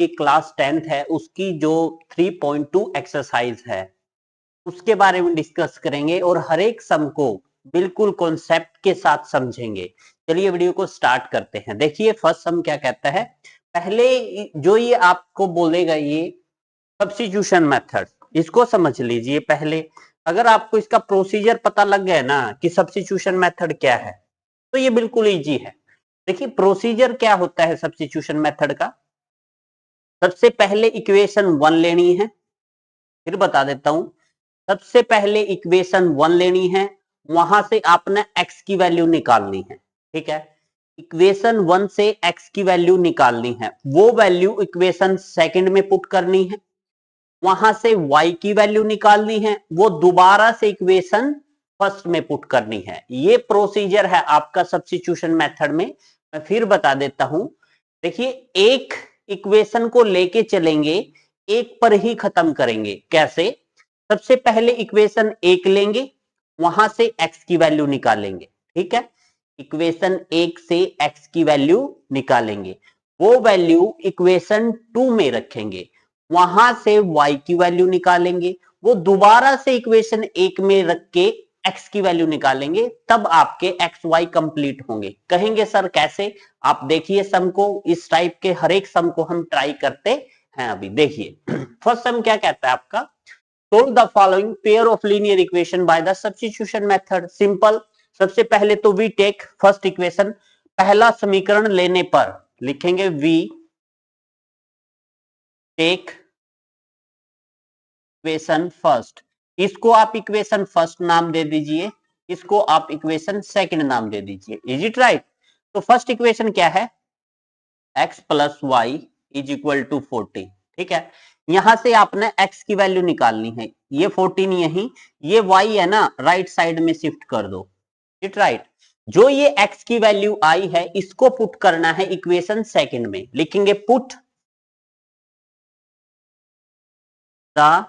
आपकी class 10th है उसकी जो 3.2 एक्सरसाइज है उसके बारे में डिस्कस करेंगे और हर एक सम को बिल्कुल कॉन्सेप्ट के साथ समझेंगे। चलिए वीडियो को स्टार्ट करते हैं। देखिए फर्स्ट सम क्या कहता है, पहले जो ये आपको बोलेगा ये सब्स्टिट्यूशन मेथड, इसको समझ लीजिए पहले। अगर आपको इसका प्रोसीजर पता लग गया ना कि सब्स्टिट्यूशन मेथड क्या है तो ये बिल्कुल इजी है। देखिए प्रोसीजर क्या होता है सब्स्टिट्यूशन मेथड का। सबसे पहले इक्वेशन 1 लेनी है, फिर बता देता हूं। सबसे पहले इक्वेशन 1 लेनी है, वहां से आपने x की वैल्यू निकालनी है। ठीक है, इक्वेशन 1 से x की वैल्यू निकालनी है, वो वैल्यू इक्वेशन सेकंड में पुट करनी है। वहां से y की वैल्यू निकालनी है, वो दोबारा से इक्वेशन फर्स्ट में पुट करनी है। ये प्रोसीजर है आपका सब्स्टिट्यूशन मेथड में। मैं फिर बता देता हूं। देखिए एक इक्वेशन को लेके चलेंगे, एक पर ही खत्म करेंगे। कैसे? सबसे पहले इक्वेशन 1 लेंगे, वहां से x की वैल्यू निकालेंगे। ठीक है, इक्वेशन 1 से x की वैल्यू निकालेंगे, वो वैल्यू इक्वेशन 2 में रखेंगे, वहां से y की वैल्यू निकालेंगे, वो दोबारा से इक्वेशन 1 में रख के x की वैल्यू निकालेंगे, तब आपके x y कंप्लीट होंगे। कहेंगे सर कैसे? आप देखिए सम को, इस टाइप के हर एक सम को हम ट्राई करते हैं। अभी देखिए फर्स्ट सम क्या कहता है आपका, solve the following pair of linear equation by the substitution method। Simple, सबसे पहले तो we take first equation, पहला समीकरण लेने पर लिखेंगे we take इक्वेशन फर्स्ट। इसको आप इक्वेशन फर्स्ट नाम दे दीजिए, इसको आप इक्वेशन सेकंड नाम दे दीजिए। Is it right? तो फर्स्ट इक्वेशन क्या है, x plus Y is equal to 14। ठीक है, यहां से आपने x की वैल्यू निकालनी है, ये 14 यही, ये y है ना, राइट साइड में शिफ्ट कर दो। It right? जो ये x की वैल्यू आई है इसको पुट करना है इक्वेशन सेकंड में। लिखेंगे put the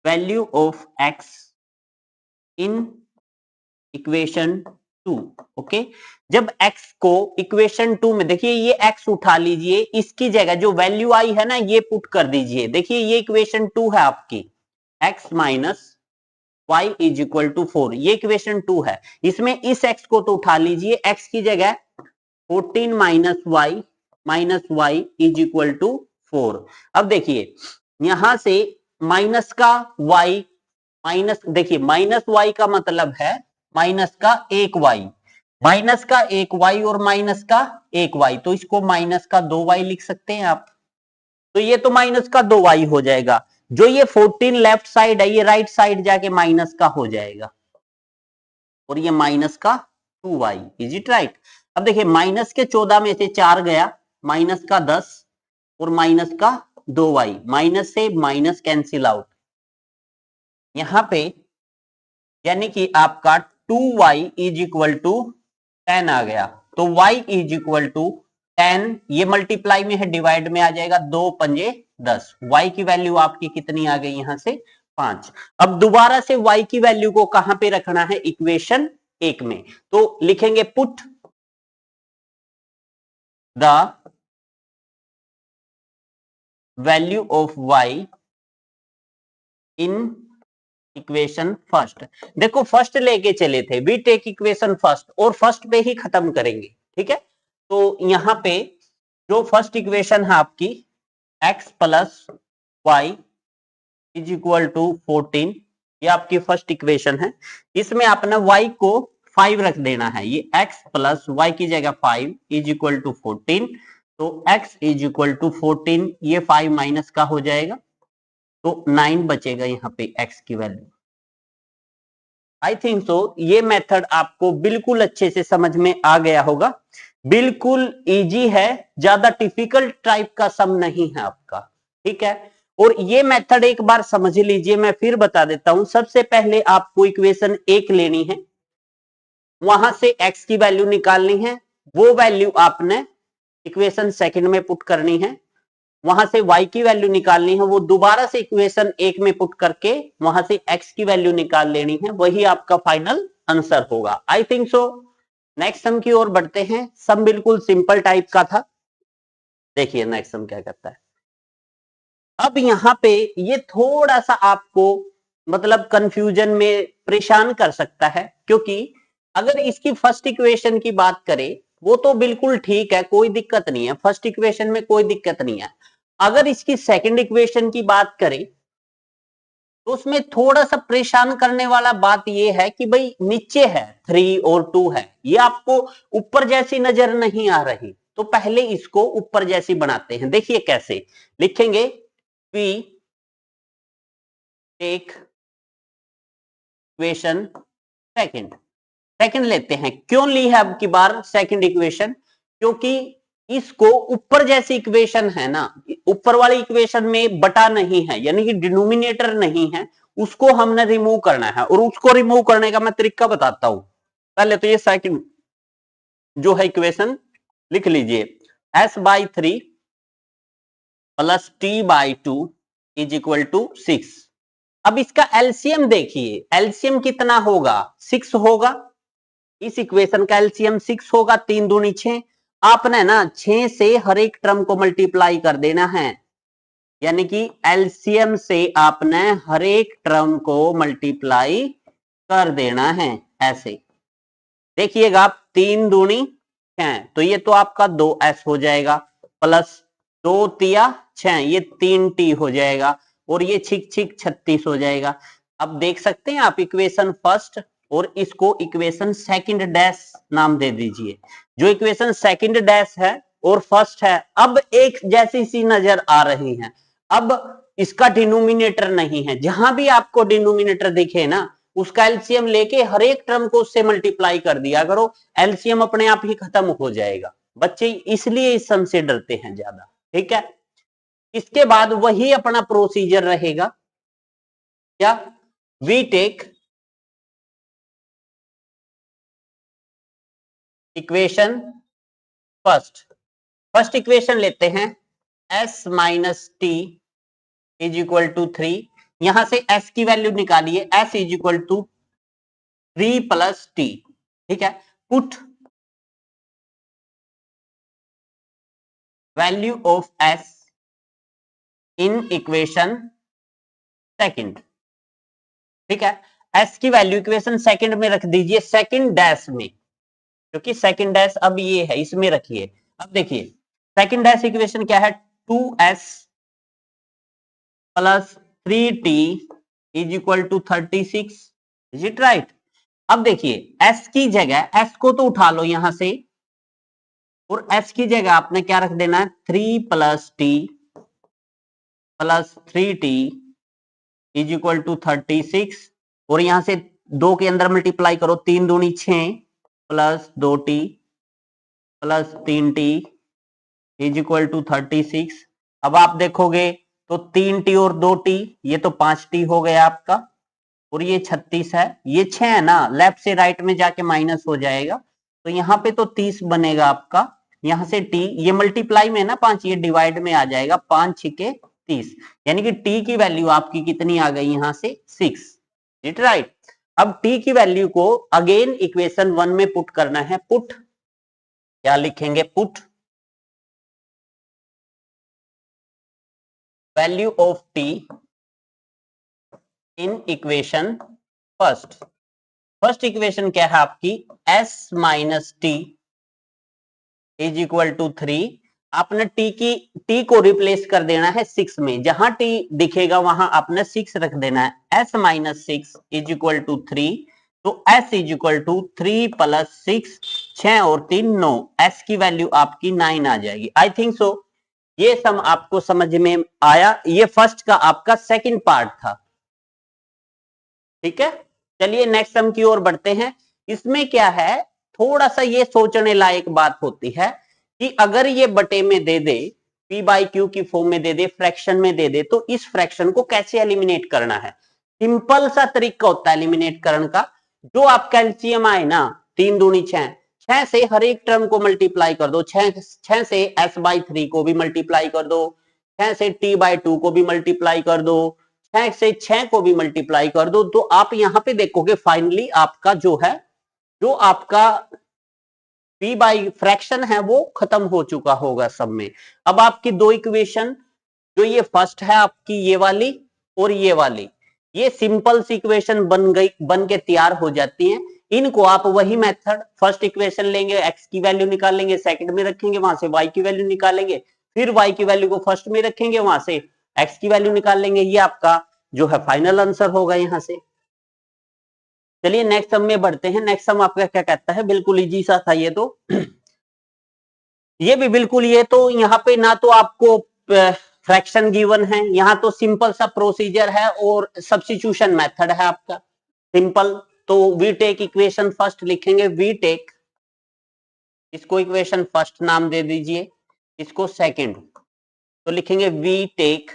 value of x in equation 2। Okay, जब x को इक्वेशन 2 में, देखिए ये x उठा लीजिए, इसकी जगह जो वैल्यू आई है ना ये पुट कर दीजिए। देखिए ये इक्वेशन 2 है आपकी, x minus Y is equal to 4, ये इक्वेशन 2 है। इसमें इस x को तो उठा लीजिए, x की जगह 14 minus Y is equal to 4। अब देखिए यहां से माइनस का y, माइनस, देखिए माइनस y का मतलब है माइनस का 1y, माइनस का 1y और माइनस का 1y, तो इसको माइनस का 2y लिख सकते हैं आप। तो ये तो माइनस का 2y हो जाएगा। जो ये 14 लेफ्ट साइड है ये राइट साइड जाके माइनस का हो जाएगा, और ये माइनस का 2y। Is it right? अब देखिए माइनस के 14 में से 4 गया, माइनस का 10 और माइनस का 2y, माइनस से माइनस कैंसिल आउट, यहां पे यानी कि आपका 2y इज इक्वल टू 10 आ गया। तो y इज इक्वल टू 10, ये मल्टीप्लाई में है, डिवाइड में आ जाएगा, 2 पंजे 10। y की वैल्यू आपकी कितनी आ गई यहां से 5। अब दोबारा से y की वैल्यू को कहां पे रखना है, इक्वेशन 1 में। तो लिखेंगे put the value of y in equation first. देखो फर्स्ट लेके चले थे, वी टेक इक्वेशन फर्स्ट, और फर्स्ट पे ही खत्म करेंगे। ठीक है, तो यहां पे जो फर्स्ट इक्वेशन है आपकी x plus Y is equal to 14, ये आपकी फर्स्ट इक्वेशन है। इसमें आपने y को 5 रख देना है, ये x प्लस वाई की जगह 5 इज इक्वल टू 14। तो x इज इक्वल टू 14, ये 5 माइनस का हो जाएगा, तो 9 बचेगा यहाँ पे x की वैल्यू। आई थिंक सो ये मेथड आपको बिल्कुल अच्छे से समझ में आ गया होगा। बिल्कुल इजी है, ज्यादा डिफिकल्ट टाइप का सम नहीं है आपका। ठीक है, और ये मेथड एक बार समझ लीजिए, मैं फिर बता देता हूं। सबसे पहले आपको इक्वेशन 1 लेनी है, वहां से x की वैल्यू निकालनी है, वो वैल्यू आपने इक्वेशन सेकंड में पुट करनी है, वहां से y की वैल्यू निकालनी है, वो दोबारा से इक्वेशन 1 में पुट करके वहां से x की वैल्यू निकाल लेनी है, वही आपका फाइनल आंसर होगा। आई थिंक सो नेक्स्ट सम की ओर बढ़ते हैं। सम बिल्कुल सिंपल टाइप का था। देखिए नेक्स्ट सम क्या करता है। अब यहां पे ये थोड़ा सा आपको मतलब कंफ्यूजन में परेशान कर सकता है, क्योंकि अगर इसकी फर्स्ट इक्वेशन की बात करें वो तो बिल्कुल ठीक है, कोई दिक्कत नहीं है, फर्स्ट इक्वेशन में कोई दिक्कत नहीं है। अगर इसकी सेकंड इक्वेशन की बात करें तो उसमें थोड़ा सा परेशान करने वाला बात यह है कि भाई नीचे है 3 और 2 है, ये आपको ऊपर जैसी नजर नहीं आ रही, तो पहले इसको ऊपर जैसी बनाते हैं। देखिए कैसे लिखेंगे, वी टेक इक्वेशन सेकंड लेते हैं। क्यों ली है अब की बार सेकंड इक्वेशन, क्योंकि इसको ऊपर जैसी इक्वेशन है ना, ऊपर वाली इक्वेशन में बटा नहीं है यानी कि डिनोमिनेटर नहीं है, उसको हमने रिमूव करना है। और उसको रिमूव करने का मैं तरीका बताता हूं। पहले तो ये सेकंड जो है इक्वेशन लिख लीजिए, s/3 plus t/2 is equal to 6। अब इसका एलसीएम देखिए, एलसीएम कितना होगा, 6 होगा। इस इक्वेशन का एलसीएम 6 होगा, 3 दूनी 6। आपने ना 6 से हर एक टर्म को मल्टीप्लाई कर देना है, यानी कि एलसीएम से आपने हर एक टर्म को मल्टीप्लाई कर देना है ऐसे। देखिएगा आप 3 दूनी 6, तो ये तो आपका 2s हो जाएगा, प्लस 2 तिया 6, ये 3t हो जाएगा, और ये छिक छिक 36 हो जाएगा। अब देख सकते हैं आप इक्वेशन फर्स्ट और इसको इक्वेशन सेकंड डैश नाम दे दीजिए। जो इक्वेशन सेकंड डैश है और फर्स्ट है अब एक जैसी सी नजर आ रही हैं। अब इसका डिनोमिनेटर नहीं है, जहां भी आपको डिनोमिनेटर दिखे ना उसका एलसीएम लेके हर एक टर्म को उससे मल्टीप्लाई कर दिया करो, एलसीएम अपने आप ही खत्म हो जाएगा। बच्चे इसलिए इस सम से डरते हैं ज्यादा, ठीक है। इसके बाद वही अपना प्रोसीजर रहेगा, क्या, we take equation first equation लेते हैं, s minus T is equal to 3। यहां से s की वैल्यू निकालिए, s is equal to 3 plus T, ठीक है। Put value of s in equation second, ठीक है। s की वैल्यू इक्वेशन सेकंड में रख दीजिए, सेकंड डैश में, क्योंकि सेकंड डैश अब ये है इसमें रखिए। अब देखिए सेकंड डैश इक्वेशन क्या है, 2s plus 3t is equal to 36, is it right. अब देखिए s की जगह, s को तो उठा लो यहां से, और s की जगह आपने क्या रख देना है, 3 plus t plus 3t is equal to 36, और यहां से 2 के अंदर मल्टीप्लाई करो, 3 दूनी 6 plus 2t plus 3t is equal to 36। अब आप देखोगे तो 3t और 2t, ये तो 5t हो गया आपका, और ये 36 है, ये 6 है ना, लेफ्ट से राइट में जाके माइनस हो जाएगा, तो यहाँ पे तो 30 बनेगा आपका। यहां से t, ये मल्टीप्लाई में है ना 5, ये डिवाइड में आ जाएगा, 5 छिके 30, यानी कि t की वैल्यू आपकी कितनी आ गई यहां से 6, इट राइट। अब t की वैल्यू को अगेन इक्वेशन 1 में पुट करना है। पुट क्या लिखेंगे, put value of t in equation first equation क्या है आपकी, s minus T is equal to 3। आपने t को रिप्लेस कर देना है 6 में, जहां t दिखेगा वहां आपने 6 रख देना है, s minus 6 is equal to 3। तो s is equal to 3 plus 6, 6 और 3 9, s की वैल्यू आपकी 9 आ जाएगी। आई थिंक सो ये सम आपको समझ में आया। ये फर्स्ट का आपका सेकंड पार्ट था, ठीक है। चलिए नेक्स्ट सम की ओर बढ़ते हैं। इसमें क्या है, थोड़ा सा ये सोचने लायक बात होती है कि अगर ये बटे में दे दे, p बाई क्यू की फॉर्म में दे दे, फ्रैक्शन में दे दे, तो इस फ्रैक्शन को कैसे एलिमिनेट करना है। सिंपल सा तरीका होता है एलिमिनेट करने का, जो आपका एलसीएम आए ना, 3 दूनी 6, 6 से हर एक टर्म को मल्टीप्लाई कर दो, 6 से s/3 को भी मल्टीप्लाई कर दो, 6 से t/2 को भी मल्टीप्लाई कर दो, 6 से 6 को भी मल्टीप्लाई कर दो, तो आप यहां पे देखोगे फाइनली आपका जो है, जो आपका p बाई फ्रैक्शन है वो खत्म हो चुका होगा सब में। अब आपकी दो इक्वेशन, जो ये फर्स्ट है आपकी ये वाली और ये वाली, ये सिंपल सी इक्वेशन बन के तैयार हो जाती हैं। इनको आप वही मेथड, फर्स्ट इक्वेशन लेंगे, x की वैल्यू निकालेंगे, सेकंड में रखेंगे, वहां से y की वैल्यू निकालेंगे, फिर y की वैल्यू को फर्स्ट में रखेंगे, वहां से x की वैल्यू निकाल लेंगे। ये आपका जो है फाइनल आंसर होगा यहां से। चलिए नेक्स्ट सम में बढ़ते हैं। नेक्स्ट सम आपका क्या कहता है, बिल्कुल इजी सा था ये तो। ये भी बिल्कुल, ये तो यहाँ पे ना तो आपको फ्रैक्शन गिवन है, यहाँ तो सिंपल सा प्रोसीजर है और सब्स्टिट्यूशन मेथड है आपका सिंपल। तो वी टेक इक्वेशन फर्स्ट लिखेंगे, वी टेक, इसको इक्वेशन फर्स्ट नाम दे दीजिए, इसको सेकंड, तो लिखेंगे we take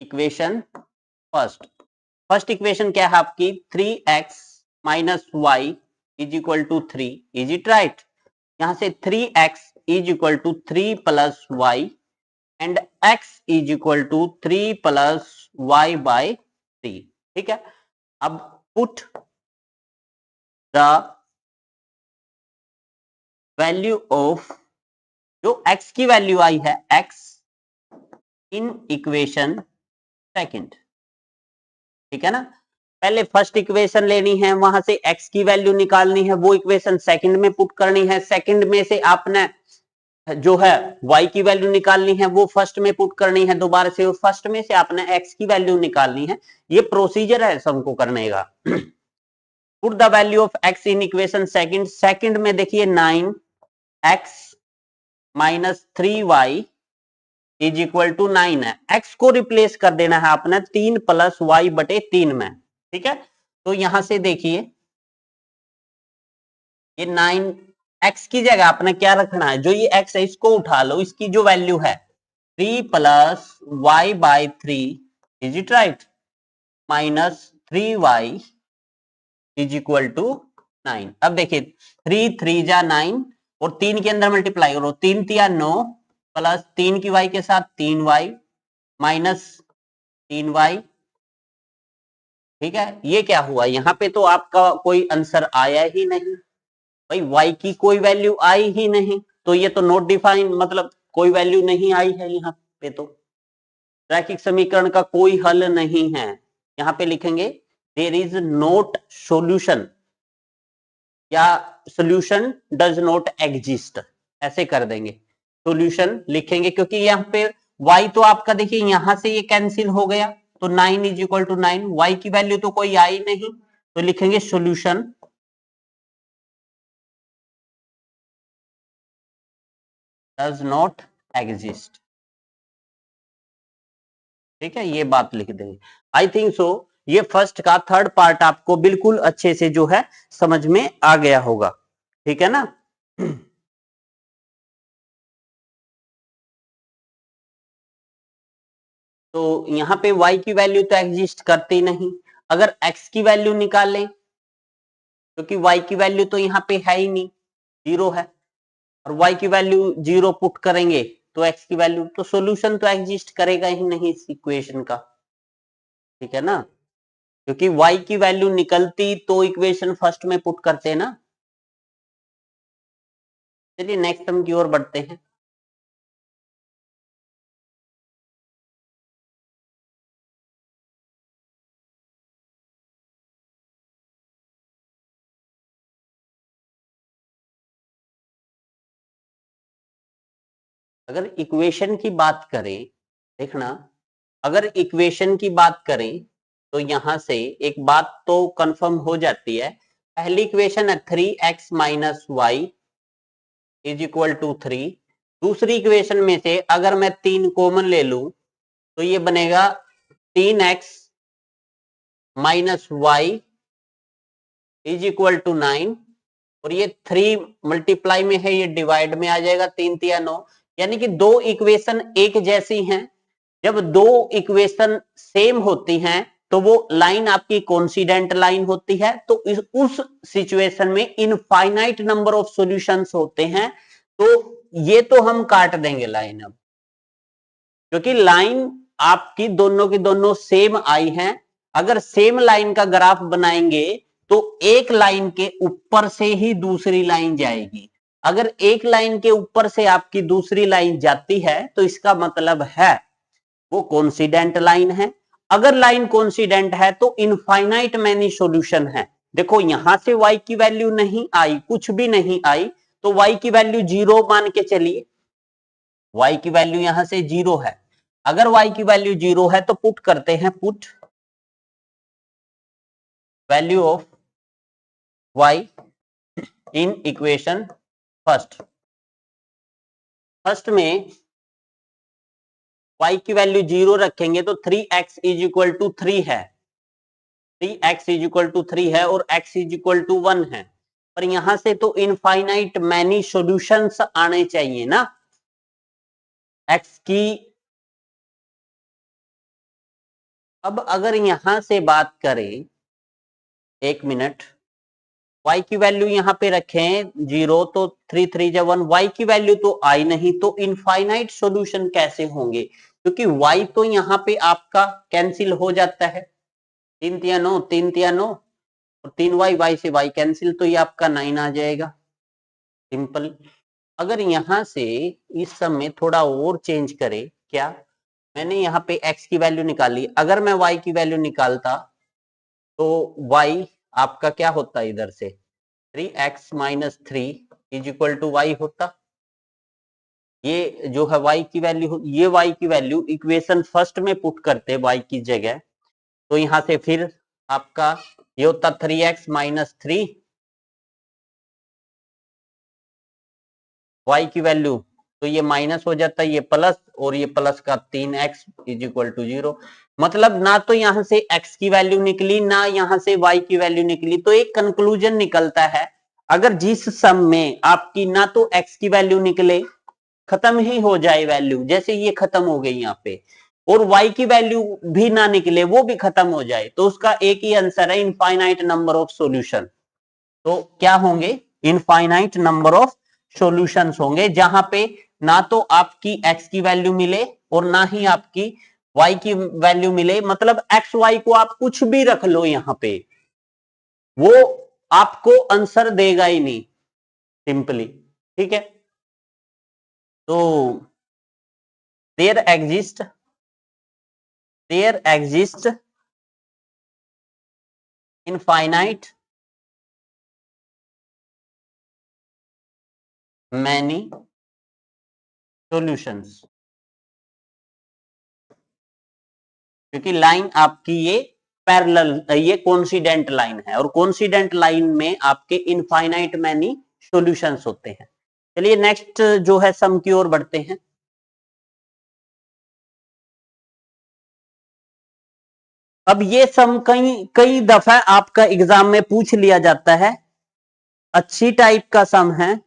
equation first. First equation क्या है आपकी, 3x minus Y is equal to 3, is it right. यहां से 3x is equal to 3 plus y and x is equal to 3 plus y by 3, ठीक है। अब पुट द वैल्यू ऑफ, जो x की वैल्यू आई है x इन इक्वेशन सेकंड, ठीक है ना। पहले फर्स्ट इक्वेशन लेनी है, वहां से x की वैल्यू निकालनी है, वो इक्वेशन सेकंड में पुट करनी है, सेकंड में से आपने जो है y की वैल्यू निकालनी है, वो फर्स्ट में पुट करनी है दोबारा से, फर्स्ट में से आपने x की वैल्यू निकालनी है। ये प्रोसीजर है सबको करने का। Put the value of x in equation second, second में देखिए 9x minus 3y is equal to 9 है, x को रिप्लेस कर देना है आपने 3 प्लस वाई बटे 3 में, ठीक है। तो यहां से देखिए ये 9x की जगह आपने क्या रखना है, जो ये x है इसको उठा लो, इसकी जो वैल्यू है 3 plus y by 3, is it right, minus 3y is equal to 9। अब देखिए 3 3 जा 9 और 3 के अंदर मल्टीप्लाई करो, 3 तिया 9 प्लस 3 की y के साथ 3y माइनस 3y, ठीक है। ये क्या हुआ, यहाँ पे तो आपका कोई आंसर आया ही नहीं भाई, y की कोई वैल्यू आई ही नहीं, तो ये तो नॉट डिफाइन, मतलब कोई वैल्यू नहीं आई है यहाँ पे, तो रैखिक समीकरण का कोई हल नहीं है। यहाँ पे लिखेंगे देयर इज नॉट सॉल्यूशन, या सॉल्यूशन डज नॉट एग्जिस्ट, ऐसे कर देंगे, सॉल्यूशन लिखेंगे, क्योंकि यहाँ पे y तो आपका देखिए यहां से ये कैंसिल हो गया, तो 9 इज इक्वल टू 9, y की वैल्यू तो कोई आई नहीं, तो लिखेंगे सॉल्यूशन डज नॉट एग्जिस्ट, ठीक है। ये बात लिख देंगे। आई थिंक सो ये फर्स्ट का थर्ड पार्ट आपको बिल्कुल अच्छे से जो है समझ में आ गया होगा, ठीक है ना। तो यहां पे y की वैल्यू तो एग्जिस्ट करती नहीं, अगर x की वैल्यू निकालें, क्योंकि y की वैल्यू तो यहाँ पे है ही नहीं, जीरो है, और y की वैल्यू जीरो पुट करेंगे तो x की वैल्यू, तो सॉल्यूशन तो एग्जिस्ट करेगा ही नहीं इस इक्वेशन का, ठीक है ना, क्योंकि y की वैल्यू निकलती तो इक्वेशन फर्स्ट में पुट करते ना। चलिए नेक्स्ट टर्म की ओर बढ़ते हैं। अगर इक्वेशन की बात करें, देखना, अगर इक्वेशन की बात करें तो यहां से एक बात तो कंफर्म हो जाती है, पहली इक्वेशन है 3x minus Y is equal to 3, दूसरी इक्वेशन में से अगर मैं 3 कॉमन ले लूं तो ये बनेगा 3x minus Y is equal to 9, और ये 3 मल्टीप्लाई में है, ये डिवाइड में आ जाएगा, 3 तिया 9, यानी कि दो इक्वेशन एक जैसी हैं। जब दो इक्वेशन सेम होती हैं तो वो लाइन आपकी कोइंसिडेंट लाइन होती है, तो उस सिचुएशन में इनफाइनाइट नंबर ऑफ सॉल्यूशंस होते हैं, तो ये तो हम काट देंगे लाइन अब, क्योंकि लाइन आपकी दोनों की दोनों सेम आई हैं। अगर सेम लाइन का ग्राफ बनाएंगे तो एक लाइन के ऊपर से ही दूसरी लाइन जाएगी। अगर एक लाइन के ऊपर से आपकी दूसरी लाइन जाती है तो इसका मतलब है वो कोइंसिडेंट लाइन है। अगर लाइन कोइंसिडेंट है तो इनफाइनाइट मैनी सॉल्यूशन है। देखो यहां से y की वैल्यू नहीं आई, कुछ भी नहीं आई, तो y की वैल्यू 0 मान के चलिए, y की वैल्यू यहां से 0 है। अगर y की वैल्यू 0 है तो पुट करते हैं, put value of y in equation first में y की वैल्यू 0 रखेंगे तो 3x इज इक्वल टू 3 है, 3x इज इक्वल टू 3 है और x इज इक्वल टू 1 है। पर यहां से तो इनफाइनाइट मैनी सॉल्यूशंस आने चाहिए ना x की। अब अगर यहां से बात करें, एक मिनट, y की वैल्यू यहां पे रखें 0 तो 3 3 जा 1, y की वैल्यू तो आई नहीं, तो इनफाइनाइट सॉल्यूशन कैसे होंगे? क्योंकि y तो यहां पे आपका कैंसिल हो जाता है, 3 3 9, 3 3 9 और 3y, y से y कैंसिल, तो ये आपका 9 आ जाएगा, सिंपल। अगर यहां से इस सम में थोड़ा और चेंज करें, क्या मैंने यहाँ पे x की वैल्यू निकाली, अगर मैं y की वैल्यू निकालता तो y आपका क्या होता इधर से 3x minus 3 is equal to y होता। ये जो है y की वैल्यू, ये y की वैल्यू इक्वेशन फर्स्ट में पुट करते y की जगह, तो यहां से फिर आपका ये होता 3x माइनस 3, y की वैल्यू तो ये माइनस हो जाता है, ये प्लस, और ये प्लस का 3x इज इक्वल टू 0। मतलब ना तो यहां से x की वैल्यू निकली, ना यहां से y की वैल्यू निकली, तो एक कंक्लूजन निकलता है, अगर जिस सम में आपकी ना तो x की वैल्यू निकले, खत्म ही हो जाए वैल्यू, जैसे ये खत्म हो गई यहाँ पे, और y की वैल्यू भी ना निकले, वो भी खत्म हो जाए, तो उसका एक ही आंसर है, इनफाइनाइट नंबर ऑफ सॉल्यूशन। तो क्या होंगे? इनफाइनाइट नंबर ऑफ सॉल्यूशंस होंगे, जहां पे ना तो आपकी x की वैल्यू मिले और ना ही आपकी y की वैल्यू मिले। मतलब x y को आप कुछ भी रख लो यहां पे, वो आपको आंसर देगा ही नहीं, सिंपली। ठीक है, तो there exist infinite many solutions, क्योंकि लाइन आपकी ये पैरेलल, ये कोइंसिडेंट लाइन है, और कोइंसिडेंट लाइन में आपके इनफाइनाइट मैनी सॉल्यूशंस होते हैं। चलिए नेक्स्ट जो है सम की ओर बढ़ते हैं। अब ये सम कई कई दफा आपका एग्जाम में पूछ लिया जाता है, अच्छी टाइप का सम है।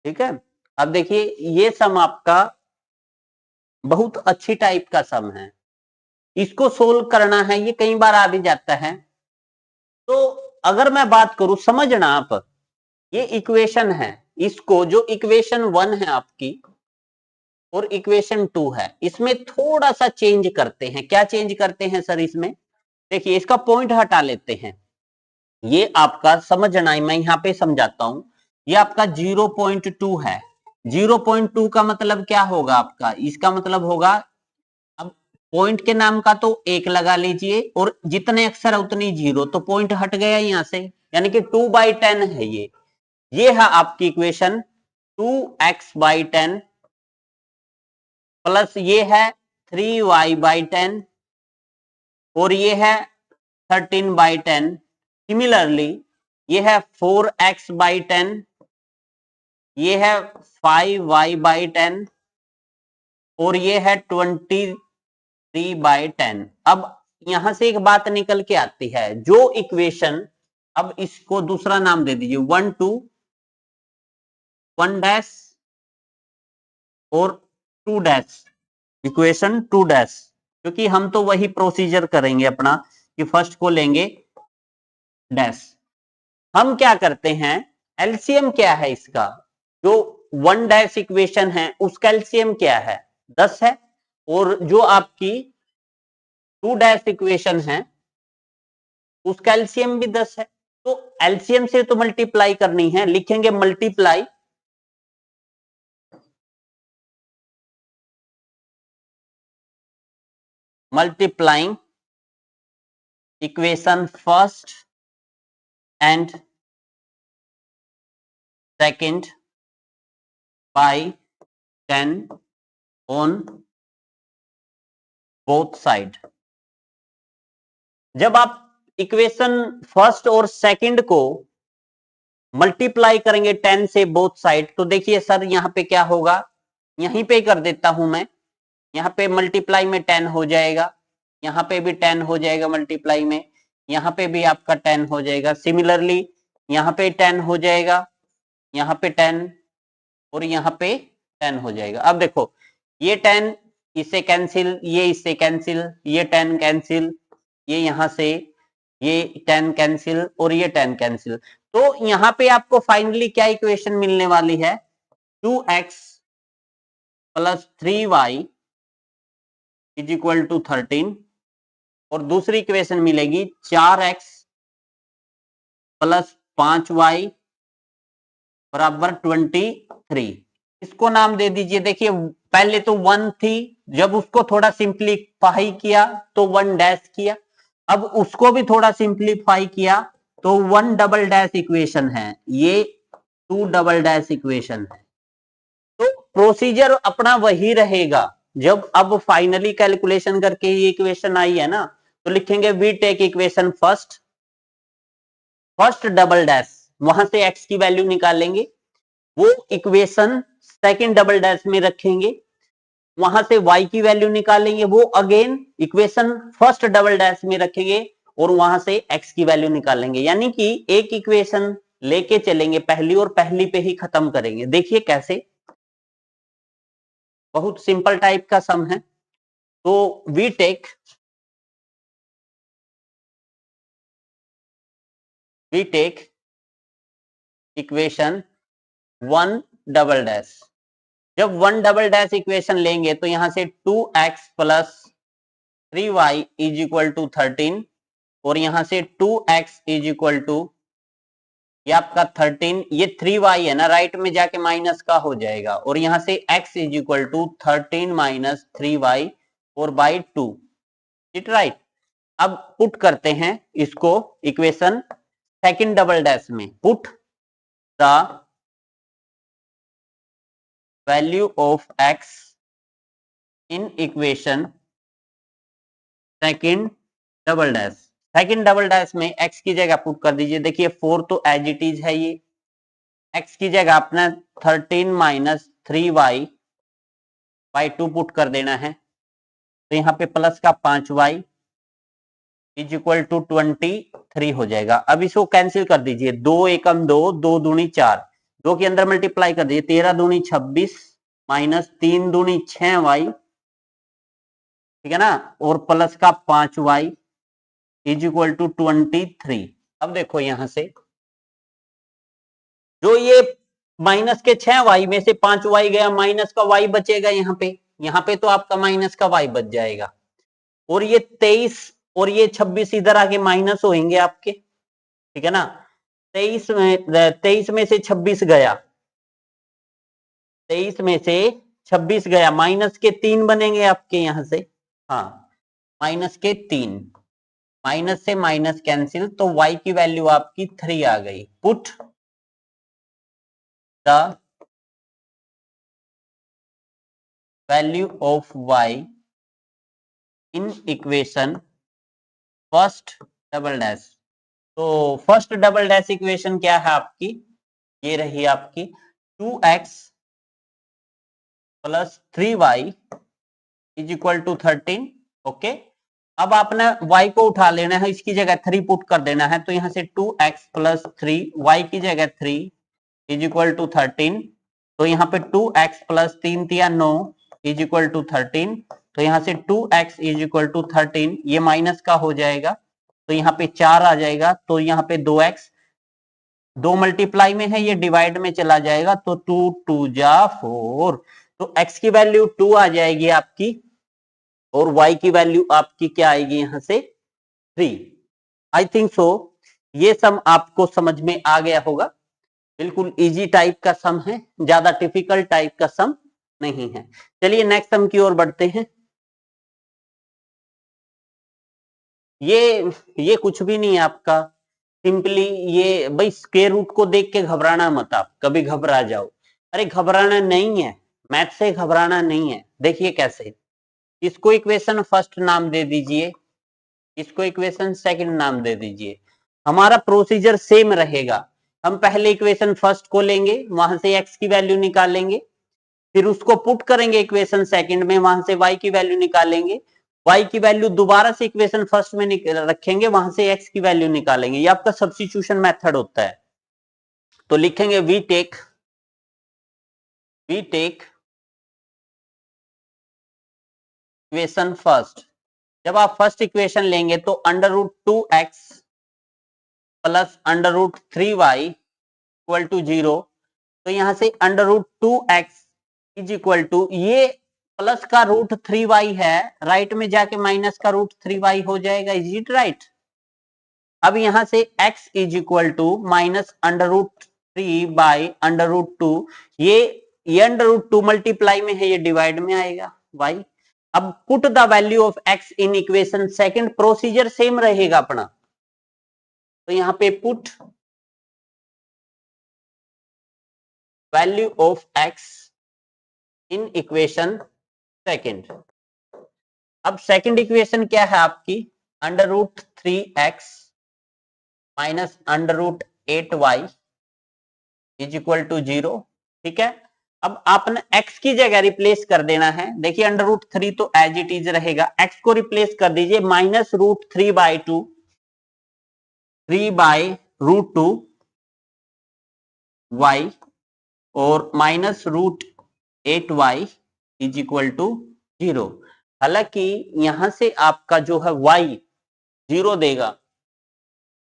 ठीक है, अब देखिए ये सम आपका बहुत अच्छी टाइप का सम है, इसको सोल्व करना है, ये कई बार आ भी जाता है। तो अगर मैं बात करूं, समझना आप, ये इक्वेशन है, इसको जो इक्वेशन 1 है आपकी और इक्वेशन 2 है, इसमें थोड़ा सा चेंज करते हैं। क्या चेंज करते हैं सर इसमें? देखिए इसका पॉइंट हटा लेते हैं, ये आपका समझना, मैं यहां पे समझाता हूं। ये आपका 0.2 है, 0.2 का मतलब क्या होगा आपका? इसका मतलब होगा, अब पॉइंट के नाम का तो 1 लगा लीजिए, और जितने अक्षर है उतनी 0, तो पॉइंट हट गया यहां से, यानी कि 2/10 है ये है आपकी इक्वेशन 2x/10 प्लस ये है 3y/10 और ये है 13/10। सिमिलरली ये है 4x/10, ये है 5y/10 और ये है 23/10। अब यहां से एक बात निकल के आती है, जो इक्वेशन, अब इसको दूसरा नाम दे दीजिए 1 2 1 डैश और 2 डैश, इक्वेशन 2 डैश, क्योंकि हम तो वही प्रोसीजर करेंगे अपना कि फर्स्ट को लेंगे डैश। हम क्या करते हैं, एलसीएम क्या है इसका, जो 1 डैश इक्वेशन है उसका एलसीएम क्या है? 10 है, और जो आपकी 2 डैश इक्वेशन है उसका एलसीएम भी 10 है। तो एलसीएम से तो मल्टीप्लाई करनी है, लिखेंगे multiply multiplying equation first and second by 10 on both side. जब आप इक्वेशन फर्स्ट और सेकंड को मल्टीप्लाई करेंगे 10 से बोथ साइड, तो देखिए सर यहां पे क्या होगा, यहीं पे कर देता हूं मैं, यहां पे मल्टीप्लाई में 10 हो जाएगा, यहां पे भी 10 हो जाएगा मल्टीप्लाई में, यहां पे भी आपका 10 हो जाएगा, सिमिलरली यहां पे 10 हो जाएगा, यहां पे 10 और यहां पे 10 हो जाएगा। अब देखो ये 10 इससे कैंसिल, ये इससे कैंसिल, ये 10 कैंसिल, ये यहां से ये 10 कैंसिल और ये 10 कैंसिल। तो यहां पे आपको फाइनली क्या इक्वेशन मिलने वाली है, 2x plus 3y is equal to 13, और दूसरी इक्वेशन मिलेगी 4x प्लस 5y बराबर 23। इसको नाम दे दीजिए। देखिए पहले तो 1 थी, जब उसको थोड़ा सिंप्लीफाई किया तो 1 डैश किया, अब उसको भी थोड़ा सिंप्लीफाई किया तो 1 डबल डैश इक्वेशन है, ये 2 डबल डैश इक्वेशन है। तो प्रोसीजर अपना वही रहेगा। जब अब फाइनली कैलकुलेशन करके ये इक्वेशन आई है ना, तो लिखेंगे we take equation first, first double dash, वहां से x की वैल्यू निकालेंगे, वो इक्वेशन सेकंड डबल डैश में रखेंगे, वहां से y की वैल्यू निकालेंगे, वो again equation first double dash में रखेंगे और वहां से x की वैल्यू निकालेंगे। यानी कि एक इक्वेशन लेके चलेंगे पहली और पहली पे ही खत्म करेंगे। देखिए कैसे, बहुत सिंपल टाइप का सम है। तो we take equation 1 double dash. जब 1 डबल डैश इक्वेशन लेंगे तो यहां से 2x plus 3y is equal to 13, और यहां से 2x इज इक्वल टू ये आपका 13, ये 3y है ना, राइट में जाके माइनस का हो जाएगा, और यहां से x is equal to 13 minus 3y और बाई 2, इट राइट। अब पुट करते हैं इसको इक्वेशन सेकंड डबल डैश में, put the value of x in equation second double dash. Second double dash में x की जगह पुट कर दीजिए। देखिए 4 तो एज इट इज है, ये x की जगह अपना 13 माइनस 3y बाई 2 पुट कर देना है, तो यहाँ पे प्लस का 5y इज इक्वल टू 23 हो जाएगा। अब इसको कैंसिल कर दीजिए, 2 एकम 2, 2 दूनी 4, 2 के अंदर मल्टीप्लाई कर दीजिए, 13 दूनी 26 माइनस 3 दूनी 6y, ठीक है ना, और प्लस का 5y इज इक्वल टू 23। अब देखो यहां से जो ये माइनस के 6y में से 5y गया, माइनस का y बचेगा यहाँ पे तो आपका माइनस का y बच जाएगा, और ये 23 और ये 26 इधर आके माइनस होंगे आपके, ठीक है ना। 23 में से 26 गया, 23 में से 26 गया, माइनस के 3 बनेंगे आपके यहां से, हाँ माइनस के 3, माइनस से माइनस कैंसिल, तो y की वैल्यू आपकी 3 आ गई। Put the value of y in equation first double dash. तो फर्स्ट डबल डैश इक्वेशन क्या है आपकी, ये रही आपकी 2x plus 3y is equal to 13। Okay, अब आपने y को उठा लेना है, इसकी जगह 3 पुट कर देना है, तो यहां से 2x प्लस 3, y की जगह 3 इज इक्वल टू 13, तो यहाँ पे 2x प्लस 3 तिया 9 इज इक्वल टू 13, तो यहाँ से 2x इज इक्वल टू 13, ये माइनस का हो जाएगा, तो यहाँ पे 4 आ जाएगा, तो यहाँ पे 2x 2 मल्टीप्लाई में है, ये डिवाइड में चला जाएगा, तो 2 2 जा 4, तो x की वैल्यू 2 आ जाएगी आपकी और y की वैल्यू आपकी क्या आएगी यहां से 3। आई थिंक सो ये सम आपको समझ में आ गया होगा। बिल्कुल इजी टाइप का सम है, ज्यादा टिपिकल टाइप का सम नहीं है। चलिए नेक्स्ट सम की ओर बढ़ते हैं। ये कुछ भी नहीं है आपका, सिंपली ये भाई स्क्वायर रूट को देख के घबराना मत, आप कभी घबरा जाओ, अरे घबराना नहीं है, मैथ से घबराना नहीं है। देखिए कैसे, इसको इक्वेशन फर्स्ट नाम दे दीजिए, इसको इक्वेशन सेकंड नाम दे दीजिए। हमारा प्रोसीजर सेम रहेगा, हम पहले इक्वेशन फर्स्ट को लेंगे, वहां से x की वैल्यू निकालेंगे, फिर उसको पुट करेंगे इक्वेशन सेकंड में, वहां से y की वैल्यू निकालेंगे, y की वैल्यू दोबारा से इक्वेशन फर्स्ट में रखेंगे, वहां से x की वैल्यू निकालेंगे। ये आपका सब्स्टिट्यूशन मेथड होता है। तो लिखेंगे वी टेक इक्वेशन फर्स्ट। जब आप फर्स्ट इक्वेशन लेंगे तो under root 2x plus under root 3y equal to 0। तो यहां से under root 2x is equal to, ये प्लस का रूट 3y है, राइट में जाके माइनस का रूट 3y हो जाएगा। Is it right? अब यहां से x is equal to minus under root 3 by under root 2, ये अंडर रूट 2 मल्टीप्लाई में है, ये डिवाइड में आएगा y। अब put the value of x in equation second, procedure same रहेगा अपना। तो यहां पे put value of x in equation second. अब सेकंड इक्वेशन क्या है आपकी, under root 3x minus under root 8y is equal to 0। ठीक है, अब आपने x की जगह रिप्लेस कर देना है। देखिए अंडर रूट 3 तो एज इट इज रहेगा, x को रिप्लेस कर दीजिए माइनस रूट 3/2, 3/√2 y और minus root 8y is equal to 0। हालांकि यहां से आपका जो है y 0 देगा।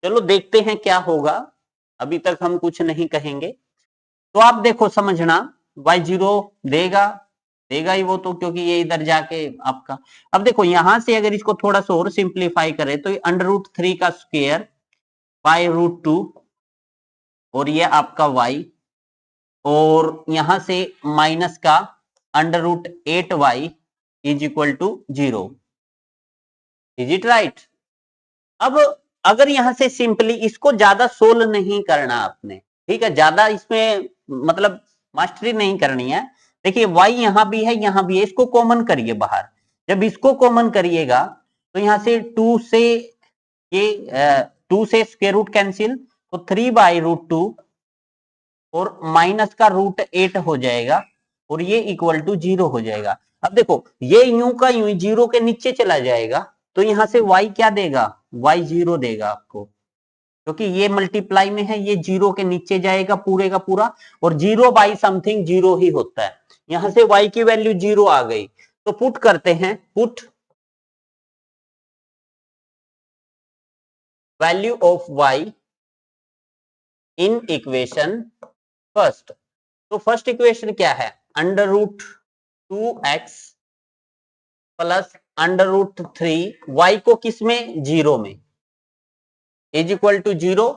चलो देखते हैं क्या होगा, अभी तक हम कुछ नहीं कहेंगे। तो आप देखो समझना, y 0 देगा ही वो तो, क्योंकि ये इधर जाके आपका। अब देखो यहां से अगर इसको थोड़ा सा और सिंप्लीफाई करें तो अंडर रूट 3 का स्क्वायर बाय रूट 2 और ये आपका y, और यहां से माइनस का under root 8y is equal to 0। Is it right? अब अगर यहां से सिंपली इसको ज्यादा सोल्व नहीं करना आपने, ठीक है, ज्यादा इसमें मतलब मास्टरी नहीं करनी है। देखिए y यहां भी है, यहां भी है, इसको कॉमन करिए बाहर। जब इसको कॉमन करिएगा तो यहां से 2 से ये 2 से स्क्वायर रूट कैंसिल, तो 3/√2 और माइनस का रूट 8 हो जाएगा और ये इक्वल टू 0 हो जाएगा। अब देखो ये यूं का यूं 0 के नीचे चला जाएगा, तो यहां से y क्या देगा, y 0 देगा आपको, क्योंकि ये मल्टीप्लाई में है, ये 0 के नीचे जाएगा पूरे का पूरा, और 0 बाई समथिंग 0 ही होता है। यहां से y की वैल्यू 0 आ गई, तो पुट करते हैं, put value of y in equation first. तो फर्स्ट इक्वेशन क्या है, under root 2x plus under root 3 y को किसमें, 0 में, इज इक्वल टू 0।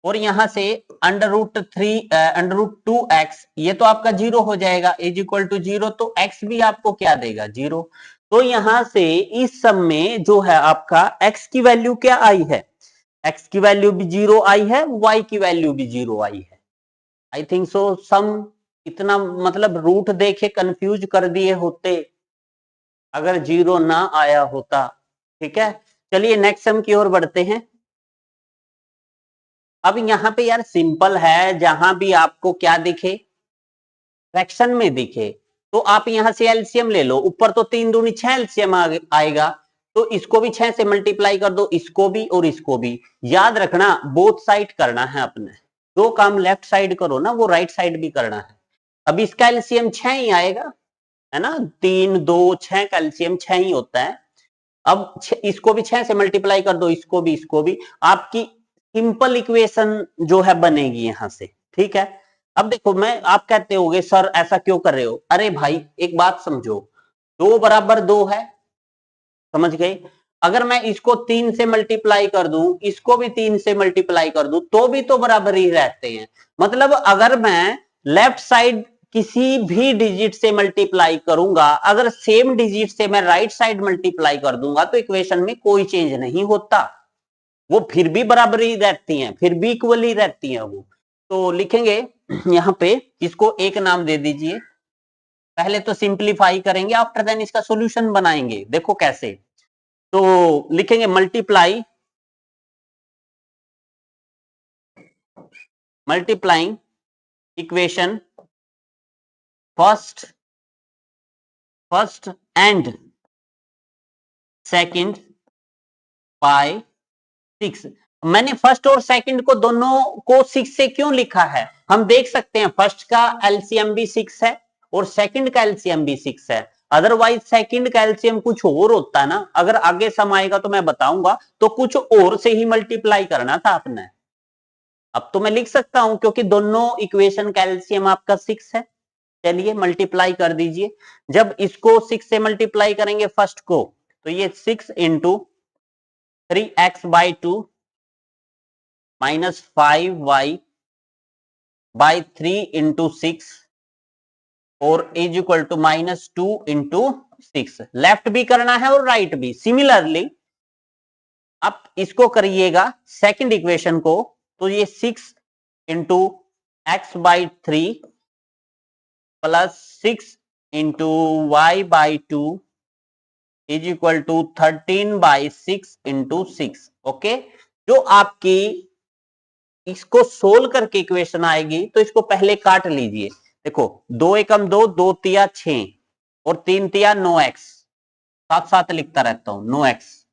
और यहां से अंडर रूट 2x, ये तो आपका 0 हो जाएगा, इज इक्वल टू 0। तो x भी आपको क्या देगा, 0। तो यहां से इस सम में जो है आपका x की वैल्यू क्या आई है, x की वैल्यू भी 0 आई है, y की वैल्यू भी 0 आई है। आई थिंक सो सम इतना मतलब रूट देखे कंफ्यूज कर दिए होते अगर 0 ना आया होता। ठीक है, चलिए नेक्स्ट सम की ओर बढ़ते हैं। अब यहां पे यार सिंपल है, जहां भी आपको क्या दिखे, फ्रैक्शन में दिखे, तो आप यहां से एलसीएम ले लो। ऊपर तो 3 दूनी 6 एलसीएम आएगा, तो इसको भी 6 से मल्टीप्लाई कर दो, इसको भी और इसको भी। याद रखना बोथ साइड करना है अपने, जो काम लेफ्ट साइड करो ना वो राइट साइड भी करना है। अब इसका एलसीएम 6 ही आएगा, है ना, 3 2 6 का एलसीएम 6 ही होता है। अब इसको भी 6 से मल्टीप्लाई कर दो, इसको भी, इसको भी। आपकी सिंपल इक्वेशन जो है बनेगी यहां से। ठीक है, अब देखो, आप कहते होगे सर ऐसा क्यों कर रहे हो? अरे भाई एक बात समझो, 2 बराबर 2 है, समझ गए? अगर मैं इसको 3 से मल्टीप्लाई कर दूं, इसको भी 3 से मल्टीप्लाई कर दूं, तो भी तो बराबर ही रहते हैं। मतलब अगर मैं लेफ्ट साइड किसी भी डिजिट से मल्टीप्लाई करूंगा, अगर सेम डिजिट से मैं राइट साइड मल्टीप्लाई कर दूंगा, तो इक्वेशन में कोई चेंज नहीं होता, वो फिर भी बराबर ही रहती हैं, फिर भी इक्वली रहती हैं वो। तो लिखेंगे यहां पे, इसको एक नाम दे दीजिए। पहले तो सिंप्लीफाई करेंगे, आफ्टर देन इसका सॉल्यूशन बनाएंगे। देखो कैसे, तो लिखेंगे multiplying equation first and second by 6। मैंने फर्स्ट और सेकंड को दोनों को 6 से क्यों लिखा है? हम देख सकते हैं फर्स्ट का एलसीएम भी 6 है और सेकंड का एलसीएम भी 6 है। अदरवाइज सेकंड का एलसीएम कुछ और होता ना, अगर आगे सम आएगा तो मैं बताऊंगा, तो कुछ और से ही मल्टीप्लाई करना था आपने। अब तो मैं लिख सकता हूं क्योंकि दोनों इक्वेशन का एलसीएम आपका 6 है। चलिए मल्टीप्लाई कर दीजिए। जब इसको 6 से मल्टीप्लाई करेंगे फर्स्ट को, तो ये 6 into 3x/2 minus 5y/3 into 6 और is equal to -2 into 6। Left भी करना है और राइट भी। सिमिलरली आप इसको करिएगा सेकंड इक्वेशन को, तो ये 6 into x/3 plus 6 into y/2 is equal to 13/6 into 6। Okay, जो आपकी इसको सोल्व करके इक्वेशन आएगी, तो इसको पहले काट लीजिए। देखो 2 एकम 2, 2 तिया 6 और 3 तिया 9x, साथ साथ लिखता रहता हूं 9x।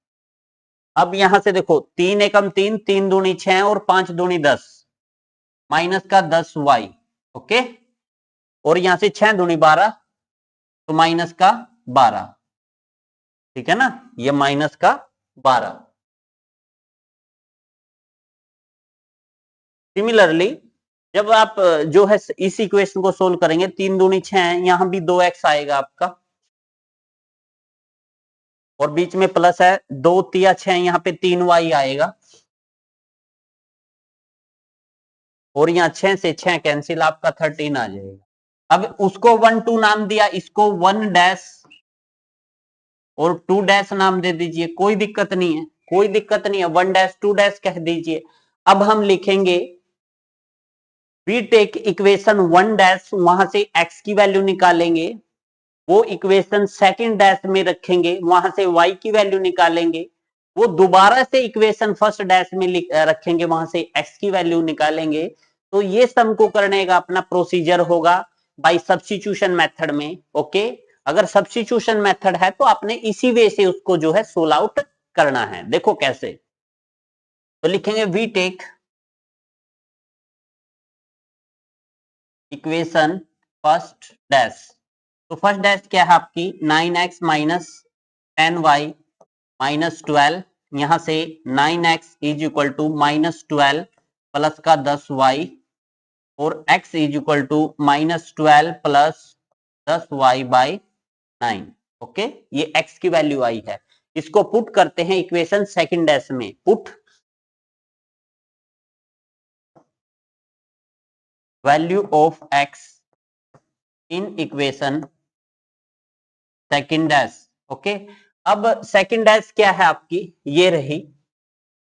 अब यहां से देखो 3 एकम 3, 3 दूनी 6 और 5 दूनी 10, माइनस का 10y। ओके, और यहां से 6 दूनी 12, तो माइनस का 12। ठीक है ना, ये माइनस का 12। सिमिलरली जब आप जो है इस इक्वेशन को सोल्व करेंगे, 3 दूनी 6, यहां भी 2x आएगा आपका, और बीच में प्लस है, 2 तिया 6, यहां पे 3y आएगा, और यहां 6 से 6 कैंसिल, आपका 13 आ जाएगा। अब उसको 1 2 नाम दिया, इसको 1 डैश और 2 डैश नाम दे दीजिए, कोई दिक्कत नहीं है, कोई दिक्कत नहीं है, 1 डैश 2 डैश कह दीजिए। अब हम लिखेंगे वी टेक इक्वेशन 1 डैश, वहां से x की वैल्यू निकालेंगे, वो इक्वेशन सेकंड डैश में रखेंगे, वहां से y की वैल्यू निकालेंगे, वो दोबारा से इक्वेशन फर्स्ट डैश में रखेंगे, वहां से x की वैल्यू निकालेंगे। तो ये सम को करने का अपना प्रोसीजर होगा बाय सब्स्टिट्यूशन मेथड में। ओके, अगर सब्स्टिट्यूशन मेथड है तो आपने इसी वे से उसको जो है सोल्व आउट करना है। देखो कैसे, तो लिखेंगे we take equation first dash, तो फर्स्ट डैश क्या है आपकी 9x माइनस 10y माइनस 12, यहां से 9x is equal to -12 plus का 10y और x is equal to -12 plus 10y/9। Okay, ये x की वैल्यू आई है, इसको पुट करते हैं इक्वेशन सेकंड डैश में। Put value of x in equation second dash. Okay, अब सेकंड डैश क्या है आपकी, ये रही,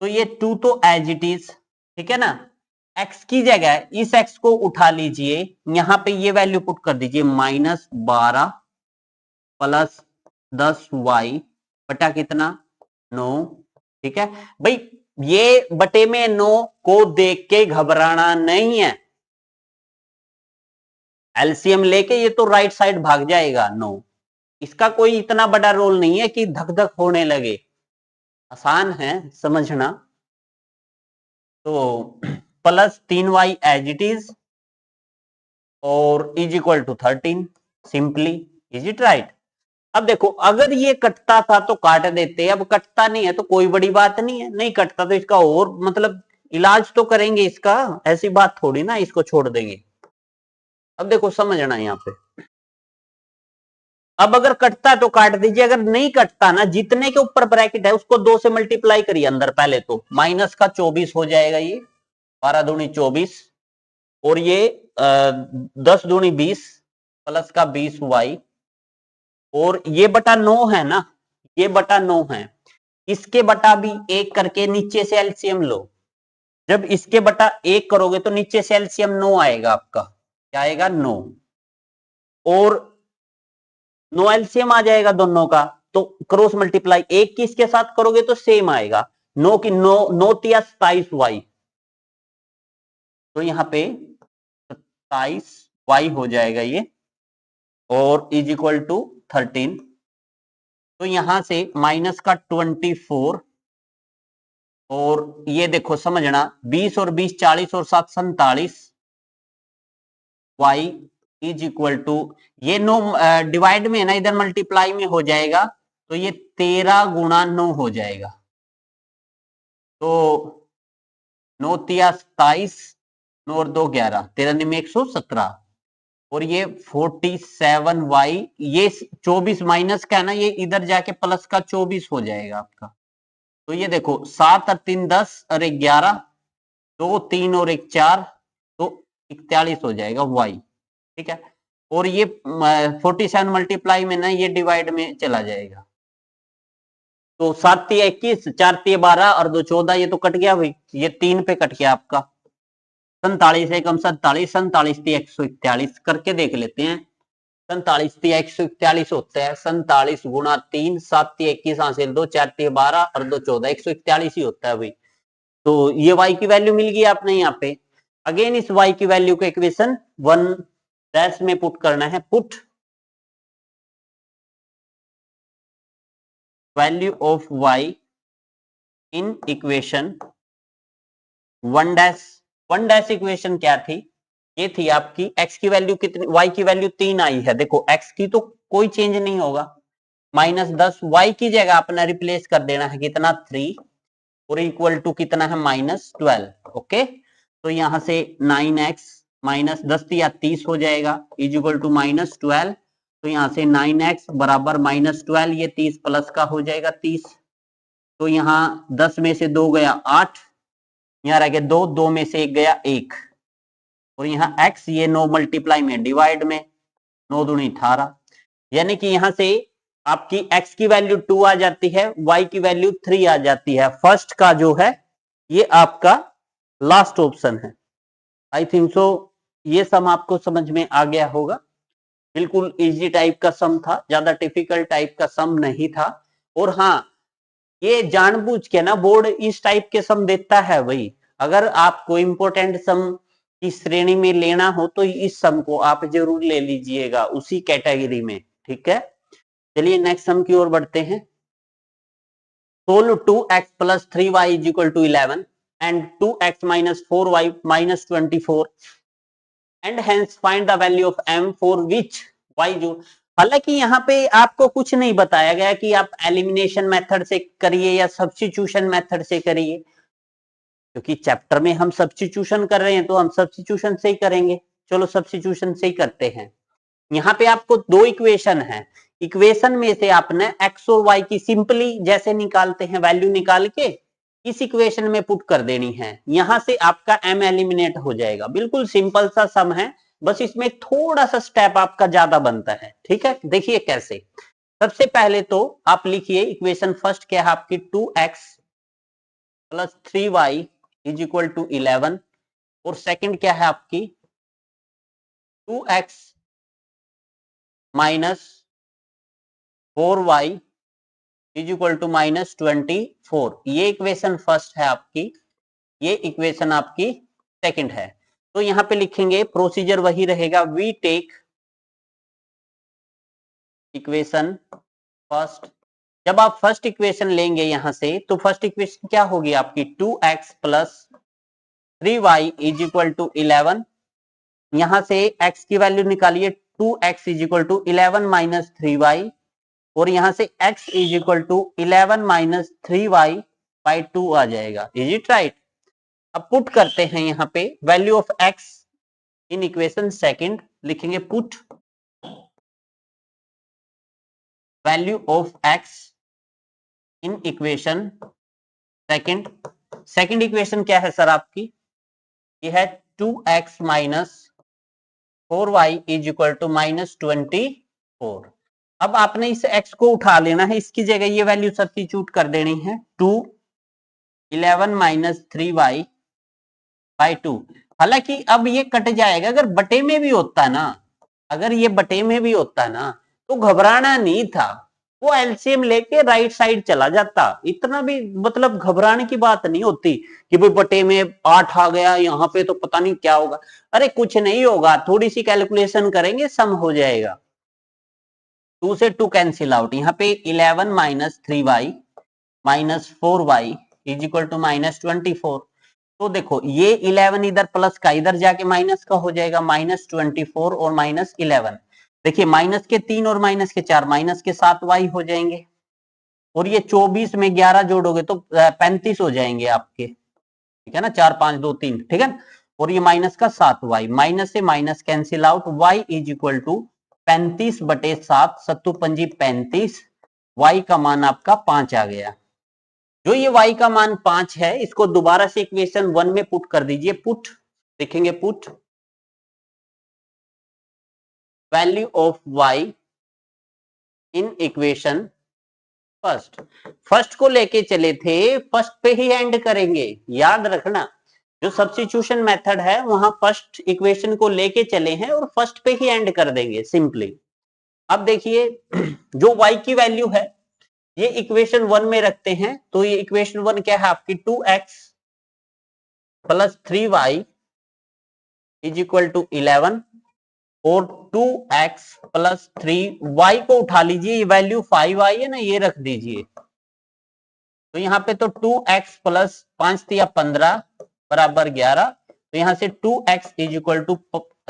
तो ये 2 तो एज इट इज, ठीक है ना। x की जगह इस x को उठा लीजिए, यहां पे ये वैल्यू पुट कर दीजिए, -12 प्लस 10y बटा कितना 9। ठीक है भाई, ये बटे में 9 को देख के घबराना नहीं है, एलसीएम लेके ये तो राइट साइड भाग जाएगा 9, इसका कोई इतना बड़ा रोल नहीं है कि धक धक होने लगे, आसान है समझना। तो plus 3y as it is और is equal to 13, simply, is it right. अब देखो अगर ये कटता था तो काट देते, अब कटता नहीं है तो कोई बड़ी बात नहीं है, नहीं कटता तो इसका और मतलब इलाज तो करेंगे इसका, ऐसी बात थोड़ी ना इसको छोड़ देंगे। अब देखो समझना यहाँ पे, अब अगर कटता है तो काट दीजिए, अगर नहीं कटता ना, जितने के ऊपर ब्रैकेट है उसको 2 से मल्टीप्लाई करिए अंदर पहले, तो माइनस का 24 हो जाएगा, ये 12 दूनी 24, और ये 10 दूनी 20 प्लस का 20y, और ये बटा 9 है ना, ये बटा 9 है, इसके बटा भी 1 करके नीचे से एलसीएम लो। जब इसके बटा 1 करोगे तो नीचे से एलसीएम 9 आएगा आपका, क्या आएगा 9, और 9 एलसीएम आ जाएगा दोनों का, तो क्रॉस मल्टीप्लाई 1 की इसके साथ करोगे तो सेम आएगा, 9 की 9 9 तिया 27y, तो यहां पे 27y हो जाएगा ये, और इज इक्वल टू 13, तो यहां से माइनस का 24, और ये देखो समझना 20 और 20 40 और 7 47, y इज इक्वल टू, ये 9 डिवाइड में है ना, इधर मल्टीप्लाई में हो जाएगा, तो ये 13 गुणा 9 हो जाएगा, तो 9 तिया 27, 9 और 2 11, 13 में 117, और ये 47y, ये 24 माइनस का है ना, ये इधर जाके प्लस का 24 हो जाएगा आपका, तो ये देखो 7 और 3 10 और 1 11, 2 3 और 1 4, तो 41 हो जाएगा y, ठीक है, और ये 47 मल्टीप्लाई में ना ये डिवाइड में चला जाएगा, तो 7 तिया 21, 4 तिया 12 और 2 14, ये तो कट गया भाई, ये 3 पे कट गया आपका, 47 एकम 47, 47 तिया 141 करके देख लेते हैं, 47 तिया 141 होता है, 47 गुणा 3, 7 तिया 21 हासिल 2, 4 तिया 12 और 2 14, 141 ही होता है भाई, तो ये y की वैल्यू मिल गई आपने यहाँ पे। अगेन इस y की वैल्यू को इक्वेशन 1 डैश में पुट करना है, put value of y in equation 1 dash. 1 dash equation क्या थी, ये थी आपकी x की वैल्यू कितनी, y की वैल्यू 3 आई है, देखो x की तो कोई चेंज नहीं होगा, -10, y की जगह अपना रिप्लेस कर देना है कितना 3, और इक्वल टू कितना है -12, ओके, तो यहां से 9x माइनस 10 या 30 हो जाएगा, इज इक्वल टू -12, तो यहां से 9x बराबर -12, ये 30 प्लस का हो जाएगा 30, तो यहाँ 10 में से 2 गया 8, यहाँ रह गया 2, 2 में से 1 गया 1, और यहाँ x ये 9 मल्टीप्लाई में डिवाइड में 9 दूनी 18, यानी कि यहां से आपकी x की वैल्यू 2 आ जाती है, y की वैल्यू 3 आ जाती है, फर्स्ट का जो है ये आपका लास्ट ऑप्शन है। आई थिंक सो ये सम आपको समझ में आ गया होगा, बिल्कुल इजी टाइप का सम था, ज्यादा टिपिकल टाइप का सम नहीं था, और हाँ ये जानबूझ के ना बोर्ड इस टाइप के सम देता है भाई, अगर आपको इंपॉर्टेंट सम की श्रेणी में लेना हो तो इस सम को आप जरूर ले लीजिएगा उसी कैटेगरी में, ठीक है। चलिए नेक्स्ट सम की ओर बढ़ते हैं। Solve 2x plus 3y is equal to 11 and 2x minus 4y minus 24 and hence find the value of m for which y जो, हालांकि यहाँ पे आपको कुछ नहीं बताया गया कि आप एलिमिनेशन मेथड से करिए या सब्स्टिट्यूशन मेथड से करिए, क्योंकि चैप्टर में हम सब्स्टिट्यूशन कर रहे हैं तो हम सब्स्टिट्यूशन से ही करेंगे, चलो सब्स्टिट्यूशन से ही करते हैं। यहाँ पे आपको 2 इक्वेशन है, इक्वेशन में से आपने x और y की सिंपली जैसे निकालते हैं वैल्यू निकाल के इस इक्वेशन में पुट कर देनी है, यहां से आपका m एलिमिनेट हो जाएगा, बिल्कुल सिंपल सा सम है, बस इसमें थोड़ा सा स्टेप आपका ज्यादा बनता है, ठीक है। देखिए कैसे, सबसे पहले तो आप लिखिए इक्वेशन फर्स्ट क्या है आपकी 2x plus 3y is equal to 11, और सेकंड क्या है आपकी 2x minus 4y is equal to -24, ये इक्वेशन फर्स्ट है आपकी, ये इक्वेशन आपकी सेकंड है। तो यहां पे लिखेंगे प्रोसीजर वही रहेगा, वी टेक इक्वेशन फर्स्ट, जब आप फर्स्ट इक्वेशन लेंगे यहां से तो फर्स्ट इक्वेशन क्या होगी आपकी 2x plus 3y is equal to 11, यहां से x की वैल्यू निकालिए 2x is equal to 11 minus 3y, और यहां से x is equal to 11 minus 3y by 2 आ जाएगा, इज इट राइट। अब पुट करते हैं यहाँ पे value of x in equation second लिखेंगे put value of x in equation second. Second equation क्या है सर आपकी? ये है 2x minus 4y is equal to minus 24। अब आपने इस x को उठा लेना है, इसकी जगह ये वैल्यू सब्स्टिट्यूट कर देनी है 2 11 माइनस 3y बाई 2। हालांकि अब ये कट जाएगा, अगर बटे में भी होता ना, अगर ये बटे में भी होता ना तो घबराना नहीं था, वो एलसीएम लेके राइट साइड चला जाता, इतना भी मतलब घबराने की बात नहीं होती कि भाई बटे में 8 आ गया यहाँ पे तो पता नहीं क्या होगा। अरे कुछ नहीं होगा, थोड़ी सी कैलकुलेशन करेंगे सम हो जाएगा। 2 से 2 कैंसिल आउट, यहाँ पे 11 minus 3y minus 4y is equal to minus 24। तो देखो ये 11 इधर प्लस का इधर जाके माइनस का हो जाएगा, माइनस 24 और माइनस 11। देखिए माइनस के 3 और माइनस के 4 माइनस के 7y हो जाएंगे, और ये 24 में 11 जोड़ोगे तो 35 हो जाएंगे आपके, ठीक है ना, 4 5 2 3, ठीक है ना। और ये माइनस का 7y, माइनस से minus cancel out, y is equal to 35 बटे 7, 7 पंजी 35, y का मान आपका 5 आ गया। जो ये y का मान 5 है इसको दोबारा से इक्वेशन 1 में पुट कर दीजिए। पुट लिखेंगे put value of y in equation first. First को लेके चले थे, फर्स्ट पे ही एंड करेंगे, याद रखना। जो सब्स्टिट्यूशन मेथड है वहां फर्स्ट इक्वेशन को लेके चले हैं और फर्स्ट पे ही एंड कर देंगे सिंपली। अब देखिए जो y की वैल्यू है ये इक्वेशन 1 में रखते हैं, तो ये इक्वेशन 1 क्या है आपकी 2x plus 3y is equal to 11 और 2x प्लस 3y को उठा लीजिए, ये वैल्यू 5 आई है ना, ये रख दीजिए। तो यहाँ पे तो 2x प्लस 5 या 15 बराबर 11, तो यहाँ से 2x इज इक्वल टू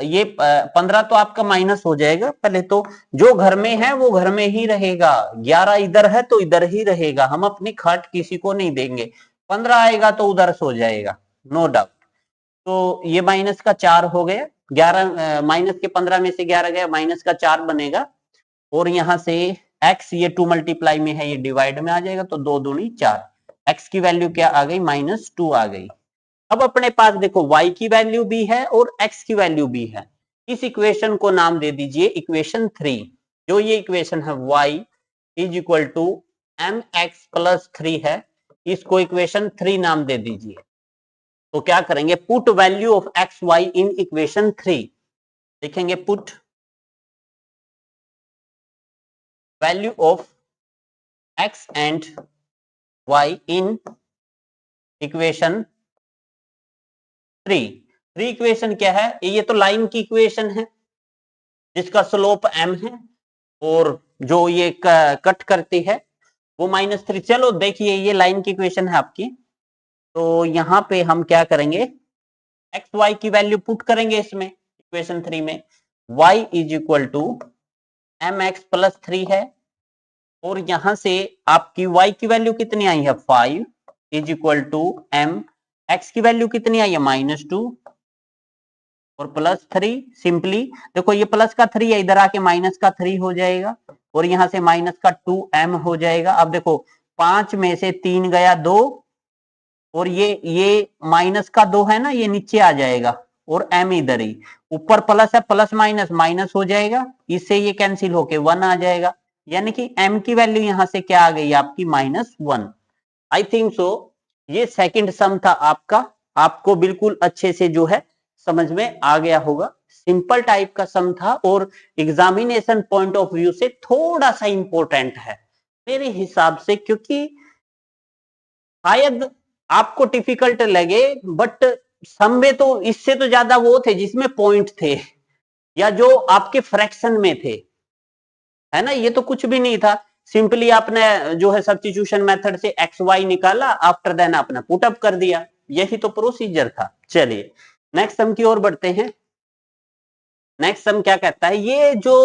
ये 15 तो आपका माइनस हो जाएगा, पहले तो जो घर में है वो घर में ही रहेगा, 11 इधर है तो इधर ही रहेगा, हम अपनी खाट किसी को नहीं देंगे। 15 आएगा तो उधर सो जाएगा, नो डाउट। तो ये माइनस का 4 हो गया, 11 माइनस के 15 में से 11 गया, माइनस का 4 बनेगा, और यहां से x ये 2 मल्टीप्लाई में है, ये डिवाइड में आ जाएगा, तो 2 दूनी 4, x की वैल्यू क्या आ गई माइनस 2 आ गई। अब अपने पास देखो y की वैल्यू भी है और x की वैल्यू भी है, इस इक्वेशन को नाम दे दीजिए इक्वेशन 3। जो ये इक्वेशन है y is equal to mx plus 3 है, इसको इक्वेशन 3 नाम दे दीजिए। तो क्या करेंगे, put value of x y in equation 3, लिखेंगे put value of x and y in equation 3। 3 equation क्या है, ये तो लाइन की इक्वेशन है जिसका स्लोप m है और जो ये कट करती है वो -3। चलो देखिए ये लाइन की इक्वेशन है आपकी, तो यहां पे हम क्या करेंगे, एक्स वाई की वैल्यू पुट करेंगे इसमें इक्वेशन 3 में, y is equal to m x plus 3 है, और यहां से आपकी y की वैल्यू कितनी आई है 5 is equal to m, x की वैल्यू कितनी आई है -2 और प्लस 3। सिंपली देखो ये प्लस का 3 है, इधर आके माइनस का 3 हो जाएगा, और यहां से माइनस का 2m हो जाएगा। अब देखो 5 में से 3 गया 2, और ये माइनस का 2 है ना, ये नीचे आ जाएगा, और m इधर ही, ऊपर प्लस है, प्लस माइनस माइनस हो जाएगा, इससे ये कैंसिल होके 1 आ जाएगा, यानी कि m की वैल्यू यहां से क्या आ गई आपकी -1। आई थिंक सो ये सेकंड सम था आपका, आपको बिल्कुल अच्छे से जो है समझ में आ गया होगा। सिंपल टाइप का सम था और एग्जामिनेशन पॉइंट ऑफ व्यू से थोड़ा सा इंपॉर्टेंट है मेरे हिसाब से, क्योंकि शायद आपको डिफिकल्ट लगे, बट सम में तो इससे तो ज्यादा वो थे जिसमें पॉइंट थे या जो आपके फ्रैक्शन में थे, है ना। ये तो कुछ भी नहीं था, सिंपली आपने जो है सब्स्टिट्यूशन मेथड से एक्स वाई निकाला, आफ्टर देन आपने पुट अप कर दिया, यही तो प्रोसीजर था। चलिए नेक्स्ट सम की ओर बढ़ते हैं। नेक्स्ट सम क्या कहता है, ये जो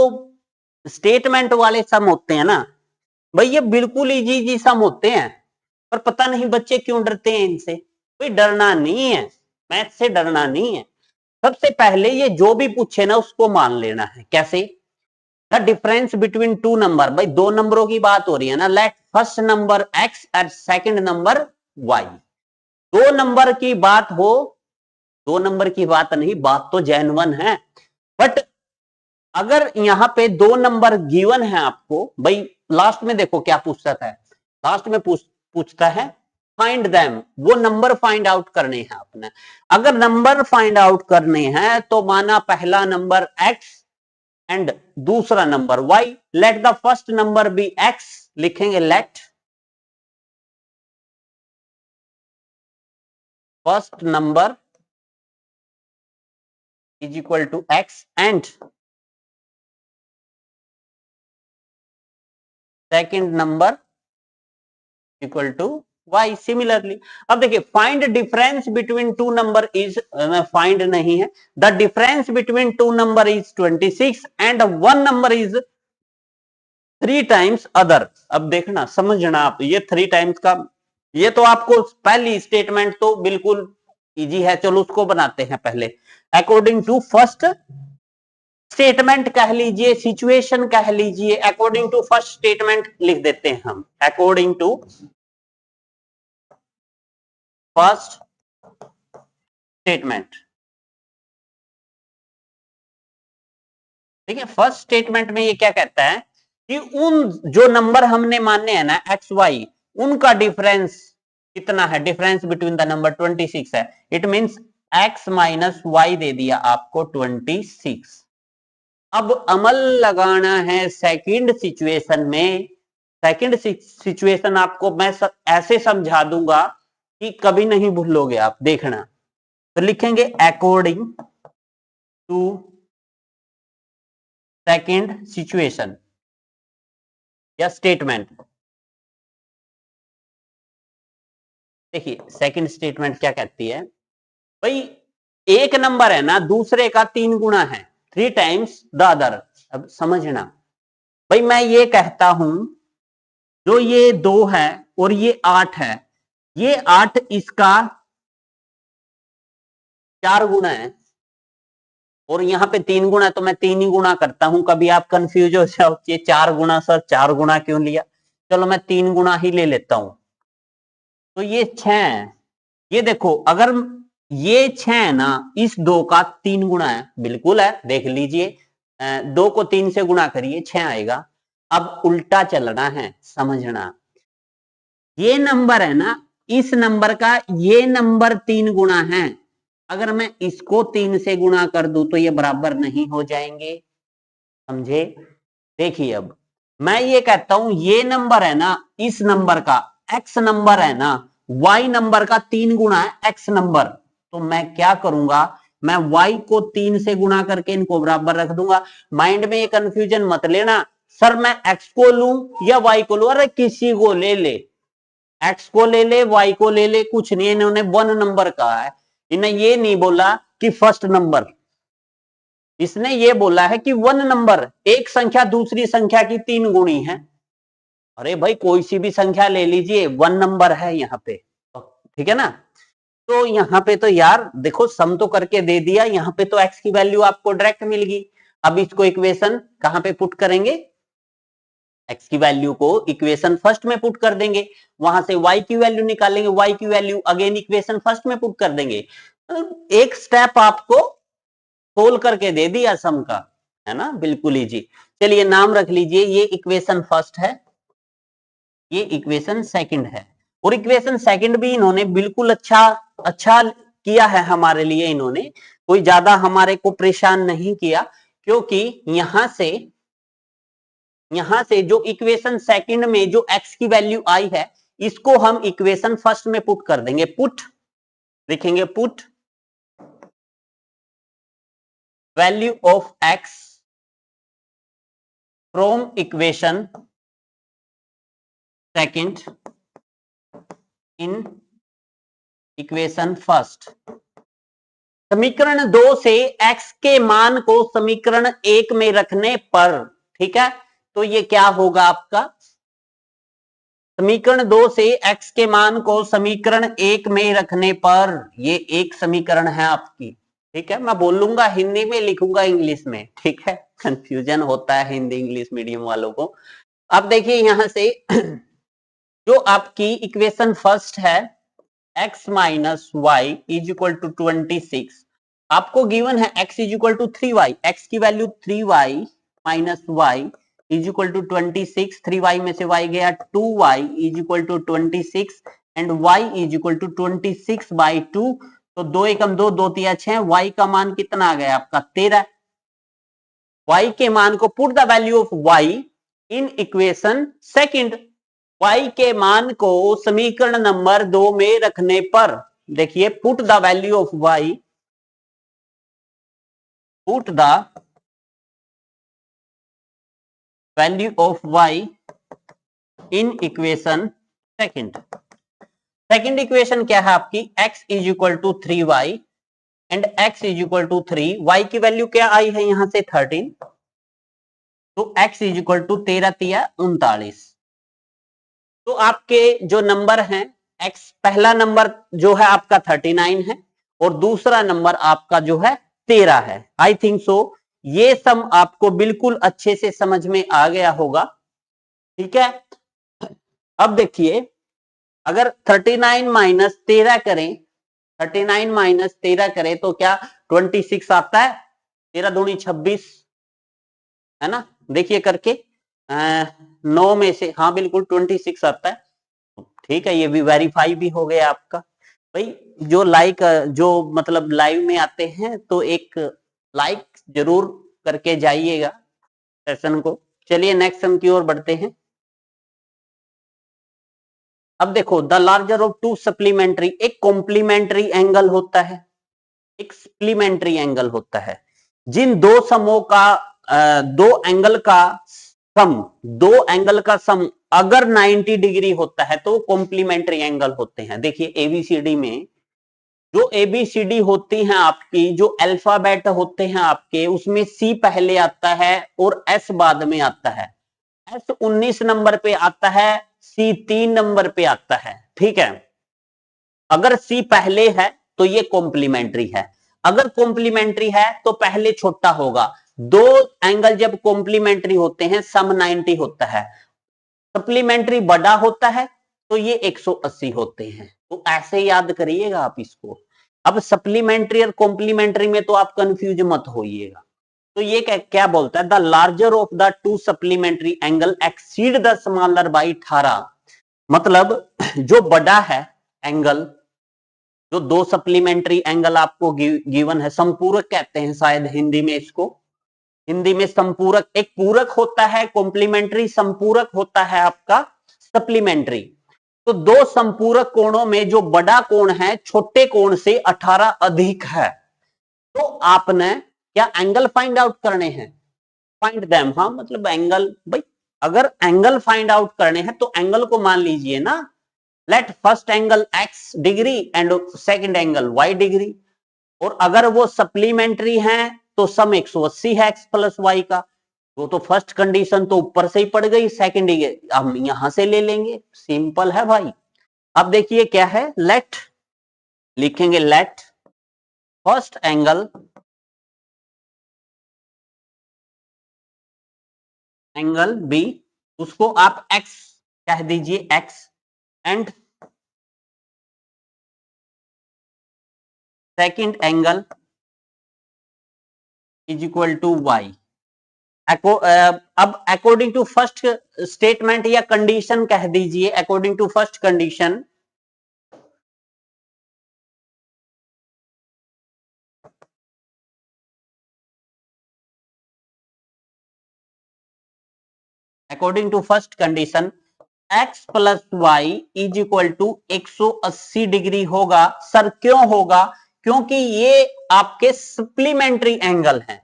स्टेटमेंट वाले सम होते हैं ना भाई, ये बिल्कुल इजी इजी सम होते हैं, पर पता नहीं बच्चे क्यों डरते हैं इनसे। भाई डरना नहीं है, मैथ से डरना नहीं है। सबसे पहले ये जो भी पूछे ना उसको मान लेना है। कैसे? The difference between two number, भाई दो नंबरों की बात हो रही है ना, लेट फर्स्ट नंबर एक्स और सेकंड नंबर वाई। दो नंबर की बात हो, दो नंबर की बात नहीं, बात तो जेन्युइन है, बट अगर यहां पे दो नंबर गिवन है आपको, भाई लास्ट में देखो क्या पूछता था, लास्ट में पूछता है फाइंड देम, वो नंबर फाइंड आउट करने हैं आपने। अगर नंबर फाइंड आउट करने हैं तो माना पहला नंबर एक्स एंड दूसरा number Y, let the first number be X, लिखेंगे let first number is equal to X and second number equal to Y similarly. अब देखिए find difference between two number is, find नहीं है, the difference between two number is 26 and one number is 3 times other. अब देखना समझना आप, ये 3 times का, ये तो आपको पहली स्टेटमेंट तो बिल्कुल इजी है, चलो उसको बनाते हैं पहले। अकॉर्डिंग टू फर्स्ट स्टेटमेंट कह लीजिए, सिचुएशन कह लीजिए, अकॉर्डिंग टू फर्स्ट स्टेटमेंट लिख देते हैं हम, अकॉर्डिंग टू फर्स्ट स्टेटमेंट। ठीक है, फर्स्ट स्टेटमेंट में ये क्या कहता है कि उन जो नंबर हमने माने हैं ना एक्स वाई, उनका डिफरेंस कितना है, डिफरेंस बिटवीन द नंबर 26 है, it means x minus why they दिया आपको 26। अब अमल लगाना है सेकंड सिचुएशन में। सेकंड सिचुएशन आपको मैं ऐसे समझा दूंगा कि कभी नहीं भूलोगे आप, देखना। तो लिखेंगे अकॉर्डिंग टू सेकंड सिचुएशन या स्टेटमेंट। देखिए सेकंड स्टेटमेंट क्या कहती है, भाई एक नंबर है ना दूसरे का 3 गुना है, 3 टाइम्स द अदर। अब समझना, भाई मैं ये कहता हूं जो ये 2 है और ये 8 है, ये 8 इसका 4 गुना है और यहां पे 3 गुना है, तो मैं 3 ही गुना करता हूं। कभी आप कंफ्यूज हो जाओ ये 4 गुना, सर 4 गुना क्यों लिया, चलो मैं 3 गुना ही ले लेता हूं। तो ये 6, ये देखो अगर ये 6 है ना, इस 2 का 3 गुना है, बिल्कुल है, देख लीजिए 2 को 3 से गुना करिए 6 आएगा। अब उल्टा चलना है, समझना, ये नंबर है ना, इस नंबर का ये नंबर 3 गुना है, अगर मैं इसको 3 से गुना कर दूं तो ये बराबर नहीं हो जाएंगे, समझे? देखिए अब मैं ये कहता हूं ये नंबर है ना, इस नंबर का एक्स नंबर है ना, वाई नंबर का 3 गुना है एक्स नंबर, तो मैं क्या करूंगा, मैं वाई को 3 से गुना करके इनको बराबर रख दूंगा। माइंड में ये कंफ्यूजन मत लेना, सर मैं एक्स को लूं या वाई को लूं, अरे किसी को ले ले, एक्स को ले ले वाई को ले ले, कुछ नहीं, इन्होंने 1 नंबर कहा है, इन्हें ये नहीं बोला कि फर्स्ट नंबर, इसने ये बोला है कि 1 नंबर, एक संख्या दूसरी संख्या की 3 गुणी है। अरे भाई कोई सी भी संख्या ले लीजिए, 1 नंबर है यहाँ पे, ठीक है ना। तो यहाँ पे तो यार देखो सम तो करके दे दिया, यहाँ पे तो एक्स की वैल्यू आपको डायरेक्ट मिल गई। अब इसको इक्वेशन कहां पे पुट करेंगे, एक्स की वैल्यू को इक्वेशन फर्स्ट में पुट कर देंगे, वहां से वाई की वैल्यू निकालेंगे, वाई की वैल्यू अगेन इक्वेशन फर्स्ट में पुट कर देंगे। एक स्टेप आपको खोल करके दे दिया सम का, है ना, बिल्कुल इजी। चलिए नाम रख लीजिए, ये इक्वेशन फर्स्ट है, ये इक्वेशन सेकंड है, और इक्वेशन सेकंड भी इन्होंने बिल्कुल अच्छा अच्छा किया है हमारे लिए, इन्होंने कोई ज्यादा हमारे को परेशान नहीं किया, क्योंकि यहां से जो इक्वेशन सेकंड में जो एक्स की वैल्यू आई है, इसको हम इक्वेशन फर्स्ट में पुट कर देंगे, पुट लिखेंगे, put value of x from equation second in equation first. समीकरण 2 से x के मान को समीकरण 1 में रखने पर, ठीक है, तो ये क्या होगा आपका, समीकरण 2 से x के मान को समीकरण 1 में रखने पर, ये एक समीकरण है आपकी, ठीक है, मैं बोलूंगा हिंदी में, लिखूंगा इंग्लिश में, ठीक है, कंफ्यूजन होता है हिंदी इंग्लिश मीडियम वालों को। अब देखिए यहां से जो आपकी इक्वेशन फर्स्ट है x minus Y is equal to 26, आपको गिवन है x is equal to 3y, x की value 3y minus Y is equal to 26, 3y में से y गया 2y is equal to 26 and y is equal to 26 by 2, तो 2 एकम 2, 2 तिया 6, y का मान कितना आ गया आपका 13। y के मान को put the value of y in equation second, y के मान को समीकरण नंबर 2 में रखने पर, देखिए put the value of y, put the value of y in equation second. Second equation क्या है आपकी, x is equal to 3y and x is equal to 3, y की वैल्यू क्या आई है यहां से 13, तो x इज इक्वल टू 13 तिया 39। तो आपके जो नंबर हैं x, पहला नंबर जो है आपका 39 है और दूसरा नंबर आपका जो है 13 है। आई थिंक सो ये सम आपको बिल्कुल अच्छे से समझ में आ गया होगा, ठीक है। अब देखिए अगर 39 माइनस 13 करें, 39 माइनस 13 करें तो क्या 26 आता है, 13 दूनी 26 है ना, देखिए करके 9 में से, हाँ बिल्कुल 26 आता है, ठीक है, ये भी वेरीफाई भी हो गया आपका। भाई जो जो मतलब लाइव में आते हैं तो एक लाइक जरूर करके जाइएगा सेशन को। चलिए नेक्स्ट सम की ओर बढ़ते हैं। अब देखो the larger of to supplementary, एक कॉम्प्लीमेंट्री एंगल होता है, एक सप्लीमेंट्री एंगल होता है, जिन दो समों का दो एंगल का सम, दो एंगल का सम अगर 90 डिग्री होता है तो कॉम्प्लीमेंट्री एंगल होते हैं। देखिए एबीसीडी में जो एबीसीडी होती हैं आपकी, जो अल्फाबेट होते हैं आपके, उसमें सी पहले आता है और एस बाद में आता है। एस 19 नंबर पे आता है, सी 3 नंबर पे आता है, ठीक है। अगर सी पहले है तो ये कॉम्प्लीमेंट्री है, अगर कॉम्प्लीमेंट्री है तो पहले छोटा होगा। दो एंगल जब कॉम्प्लीमेंट्री होते हैं सम 90 होता है, सप्लीमेंट्री बड़ा होता है तो ये 180 होते हैं। तो ऐसे याद करिएगा आप इसको। अब सप्लीमेंट्री और कॉम्प्लीमेंट्री में तो आप कंफ्यूज मत होइएगा। तो ये क्या बोलता है, the larger of the two supplementary angle exceed the smaller by 18, मतलब जो बड़ा है एंगल, जो दो सप्लीमेंट्री एंगल आपको गिवन है, संपूरक कहते हैं शायद हिंदी में इसको, हिंदी में संपूरक, एक पूरक होता है कॉम्प्लीमेंट्री, संपूरक होता है आपका सप्लीमेंट्री। तो दो संपूरक कोणों में जो बड़ा कोण है छोटे कोण से 18 अधिक है, तो आपने क्या एंगल फाइंड आउट करने हैं, फाइंड देम, हाँ मतलब एंगल, भाई अगर एंगल फाइंड आउट करने हैं तो एंगल को मान लीजिए ना, let first angle x degree and second angle y degree, और अगर वो सप्लीमेंट्री हैं तो सम 180 है x प्लस वाई का, वो तो फर्स्ट कंडीशन तो ऊपर से ही पड़ गई, सेकंड हम यहां से ले लेंगे, सिंपल है भाई। अब देखिए क्या है, लेट लिखेंगे, लेट फर्स्ट एंगल बी, उसको आप x कह दीजिए, x and second angle is equal to y। अब अकॉर्डिंग टू फर्स्ट स्टेटमेंट या कंडीशन कह दीजिए, according to first condition, according to first condition x plus Y is equal to 180 degree होगा। Sir क्यों होगा, क्योंकि ये आपके सप्लीमेंट्री एंगल हैं।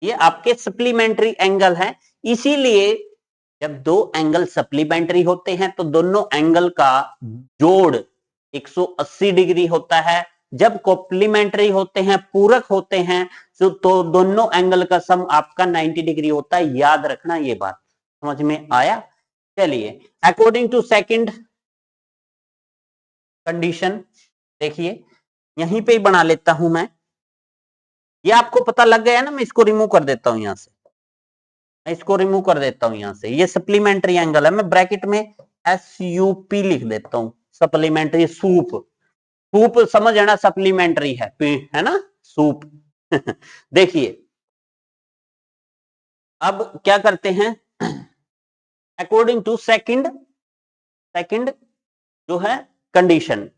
ये आपके सप्लीमेंट्री एंगल हैं, इसीलिए जब दो एंगल सप्लीमेंट्री होते हैं तो दोनों एंगल का जोड़ 180 डिग्री होता है। जब कॉम्प्लीमेंट्री होते हैं, पूरक होते हैं, तो दोनों एंगल का सम आपका 90 डिग्री होता है, याद रखना ये बात। समझ में आया? चलिए, अकॉर्डिंग टू सेकंड कंडीशन, देखिए यहीं पे ही बना लेता हूं मैं, ये आपको पता लग गया ना, मैं इसको रिमूव कर देता हूं यहां से, मैं इसको रिमूव कर देता हूं यहां से, ये सप्लीमेंट्री एंगल है, मैं ब्रैकेट में SUP लिख देता हूं, सप्लीमेंट्री, सूप, सूप समझ है ना, सप्लीमेंट्री है ना, सूप देखिए अब क्या करते हैं, अकॉर्डिंग टू सेकंड जो है condition,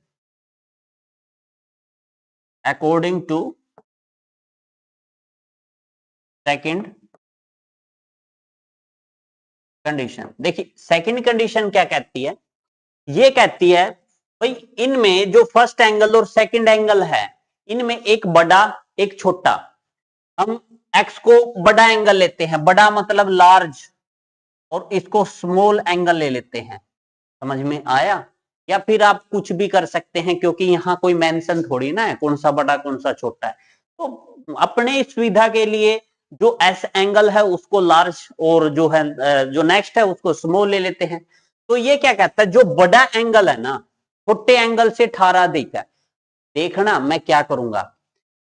according to second condition, देखिए सेकंड कंडीशन क्या कहती है, ये कहती है भाई इनमें जो फर्स्ट एंगल और सेकंड एंगल है, इनमें एक बड़ा एक छोटा, हम एक्स को बड़ा एंगल लेते हैं, बड़ा मतलब लार्ज, और इसको स्मॉल एंगल ले लेते हैं, समझ में आया? या फिर आप कुछ भी कर सकते हैं, क्योंकि यहां कोई मेंशन थोड़ी ना है कौन सा बड़ा कौन सा छोटा है, तो अपने सुविधा के लिए जो एस एंगल है उसको लार्ज, और जो है जो नेक्स्ट है उसको स्मॉल ले लेते हैं। तो ये क्या कहता है, जो बड़ा एंगल है ना, छोटे एंगल से 18 अधिक है, देखना मैं क्या करूंगा,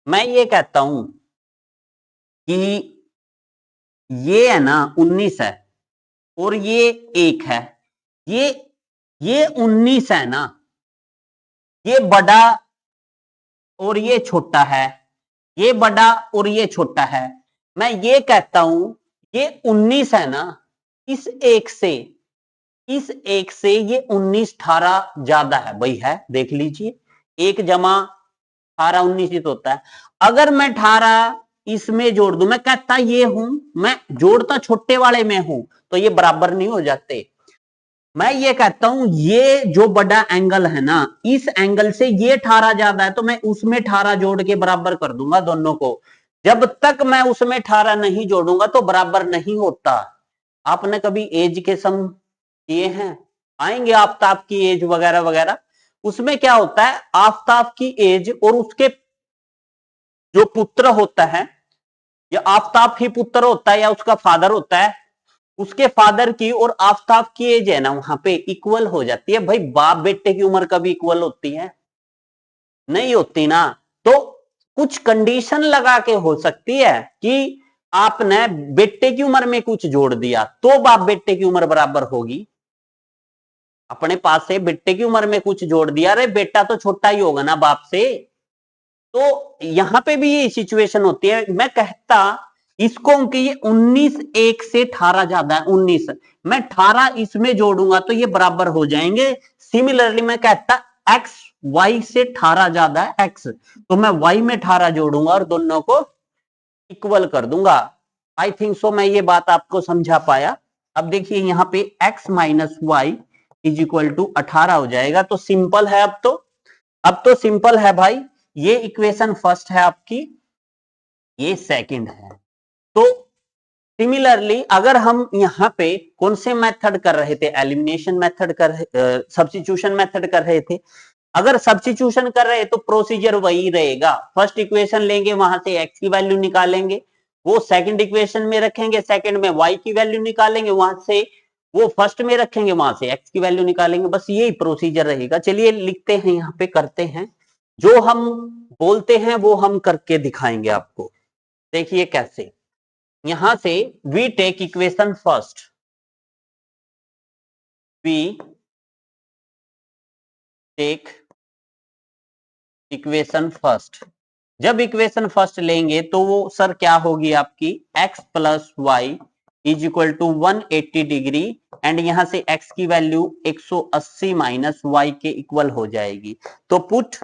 मैं ये कहता हूं कि ये है ना 19 है, और ये 1 है, ये ये 19 है ना, ये बड़ा और ये छोटा है, ये बड़ा और ये छोटा है, मैं ये कहता हूं ये 19 है ना, इस एक से ये 19 18 ज्यादा है भाई, है देख लीजिए, 1 जमा 18 19 ही तो होता है, अगर मैं 18 इसमें जोड़ दूं, मैं कहता ये हूं, मैं जोड़ता छोटे वाले में हूं, तो ये बराबर नहीं हो जाते, मैं ये कहता हूं ये जो बड़ा एंगल है ना, इस एंगल से ये 18 ज्यादा है, तो मैं उसमें 18 जोड़ के बराबर कर दूंगा दोनों को, जब तक मैं उसमें 18 नहीं जोड़ूंगा तो बराबर नहीं होता। आपने कभी एज के सम किए हैं, आएंगे आफ्ताब की एज वगैरह वगैरह, उसमें क्या होता है, आफ्ताब की एज और उसके जो पुत्र होता है, या आफ्ताब ही पुत्र होता है या उसका फादर होता है, उसके फादर की और आफ्ताब की एज है ना वहां पे इक्वल हो जाती है। भाई बाप बेटे की उम्र कभी इक्वल होती है? नहीं होती ना। तो कुछ कंडीशन लगा के हो सकती है कि आपने बेटे की उम्र में कुछ जोड़ दिया तो बाप बेटे की उम्र बराबर होगी, अपने पास से बेटे की उम्र में कुछ जोड़ दिया, अरे बेटा तो छोटा ही होगा ना बाप से, तो यहां पे भी ये सिचुएशन होती है। मैं कहता इसको कि ये 19 1 से 18 ज्यादा है, 19 मैं 18 इसमें जोड़ूंगा तो ये बराबर हो जाएंगे। सिमिलरली मैं कहता x y से 18 ज्यादा है x, तो मैं y में 18 जोड़ूंगा और दोनों को इक्वल कर दूंगा। आई थिंक सो मैं ये बात आपको समझा पाया। अब देखिए यहां पे x minus Y is equal to 18 हो जाएगा, तो सिंपल है अब तो सिंपल है भाई, ये इक्वेशन फर्स्ट है आपकी, ये सेकंड है। तो सिमिलरली अगर हम यहां पे कौन से मेथड कर रहे थे, एलिमिनेशन मेथड कर सब्स्टिट्यूशन मेथड कर रहे थे, अगर सब्स्टिट्यूशन कर रहे तो प्रोसीजर वही रहेगा, फर्स्ट इक्वेशन लेंगे वहां से x की वैल्यू निकालेंगे, वो सेकंड इक्वेशन में रखेंगे, सेकंड में y की वैल्यू निकालेंगे, वहां से वो फर्स्ट में रखेंगे, वहां से x की वैल्यू निकालेंगे, बस यही प्रोसीजर रहेगा। चलिए लिखते हैं, यहाँ पे करते हैं, जो हम बोलते हैं वो हम करके दिखाएंगे आपको। देखिए कैसे, यहां से we take equation first, we take equation first, जब इक्वेशन फर्स्ट लेंगे तो वो सर क्या होगी आपकी, x plus Y is equal to 180 degree, and यहां से x की वैल्यू 180 माइनस वाई के इक्वल हो जाएगी। तो put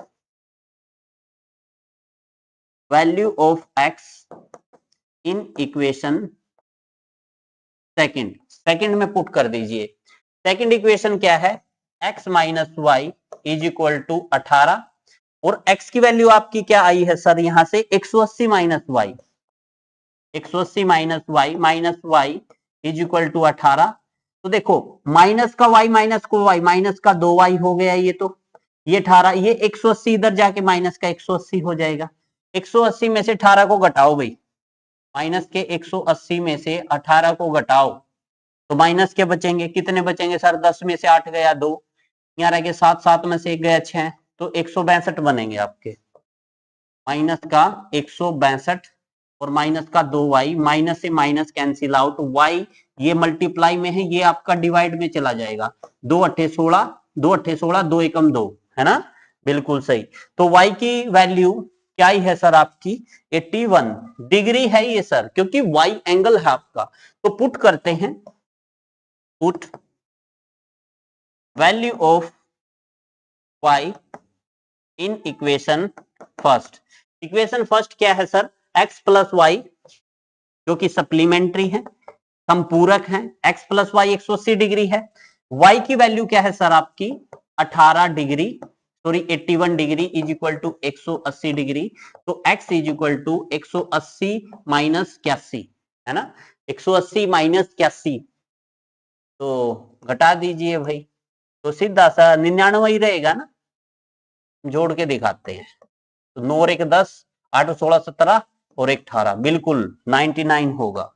value of x in equation second में पुट कर दीजिए। सेकंड इक्वेशन क्या है, x minus Y is equal to 18, और x की वैल्यू आपकी क्या आई है सर, यहां से 180 minus y, 180 minus Y is equal to 18। तो देखो माइनस का y माइनस को y, माइनस का 2y हो गया, ये तो ये 18, ये 180 इधर जाके माइनस का 180 हो जाएगा, 180 में से 18 को घटाओ भाई, माइनस के 180 में से 18 को घटाओ, तो माइनस के बचेंगे, कितने बचेंगे सर? 10 में से 8 गया 2, यहाँ रह गए 7, 7 में से 1 गया 6, तो 162 बनेंगे आपके। माइनस का 162 और माइनस का 2y, माइनस से माइनस कैंसिल आउट, y ये मल्टीप्लाई में है, ये आपका डिवाइड में चला जाएगा। 2 अट्ठे 16, 2 अट्ठे 16, 2 एकम 2, है ना, बिल्कुल सही। तो y की वैल्यू क्या ही है सर आपकी? 81 डिग्री है ये सर, क्योंकि y एंगल है आपका। तो पुट करते हैं, put value of y in equation first. Equation first क्या है सर? x प्लस वाई, जो कि सप्लीमेंट्री है, संपूरक है। x प्लस वाई 180 डिग्री है। y की वैल्यू क्या है सर आपकी? 18 degree, sorry 81 degree is equal to 180 degree. तो x is equal to 180 minus 81, है ना, 180 माइनस 81, तो घटा दीजिए भाई, तो सीधा सा 99 ही रहेगा ना। जोड़ के दिखाते हैं, तो 9 और 1 10, 8 और 16 17 और 1 18, बिल्कुल 99 होगा।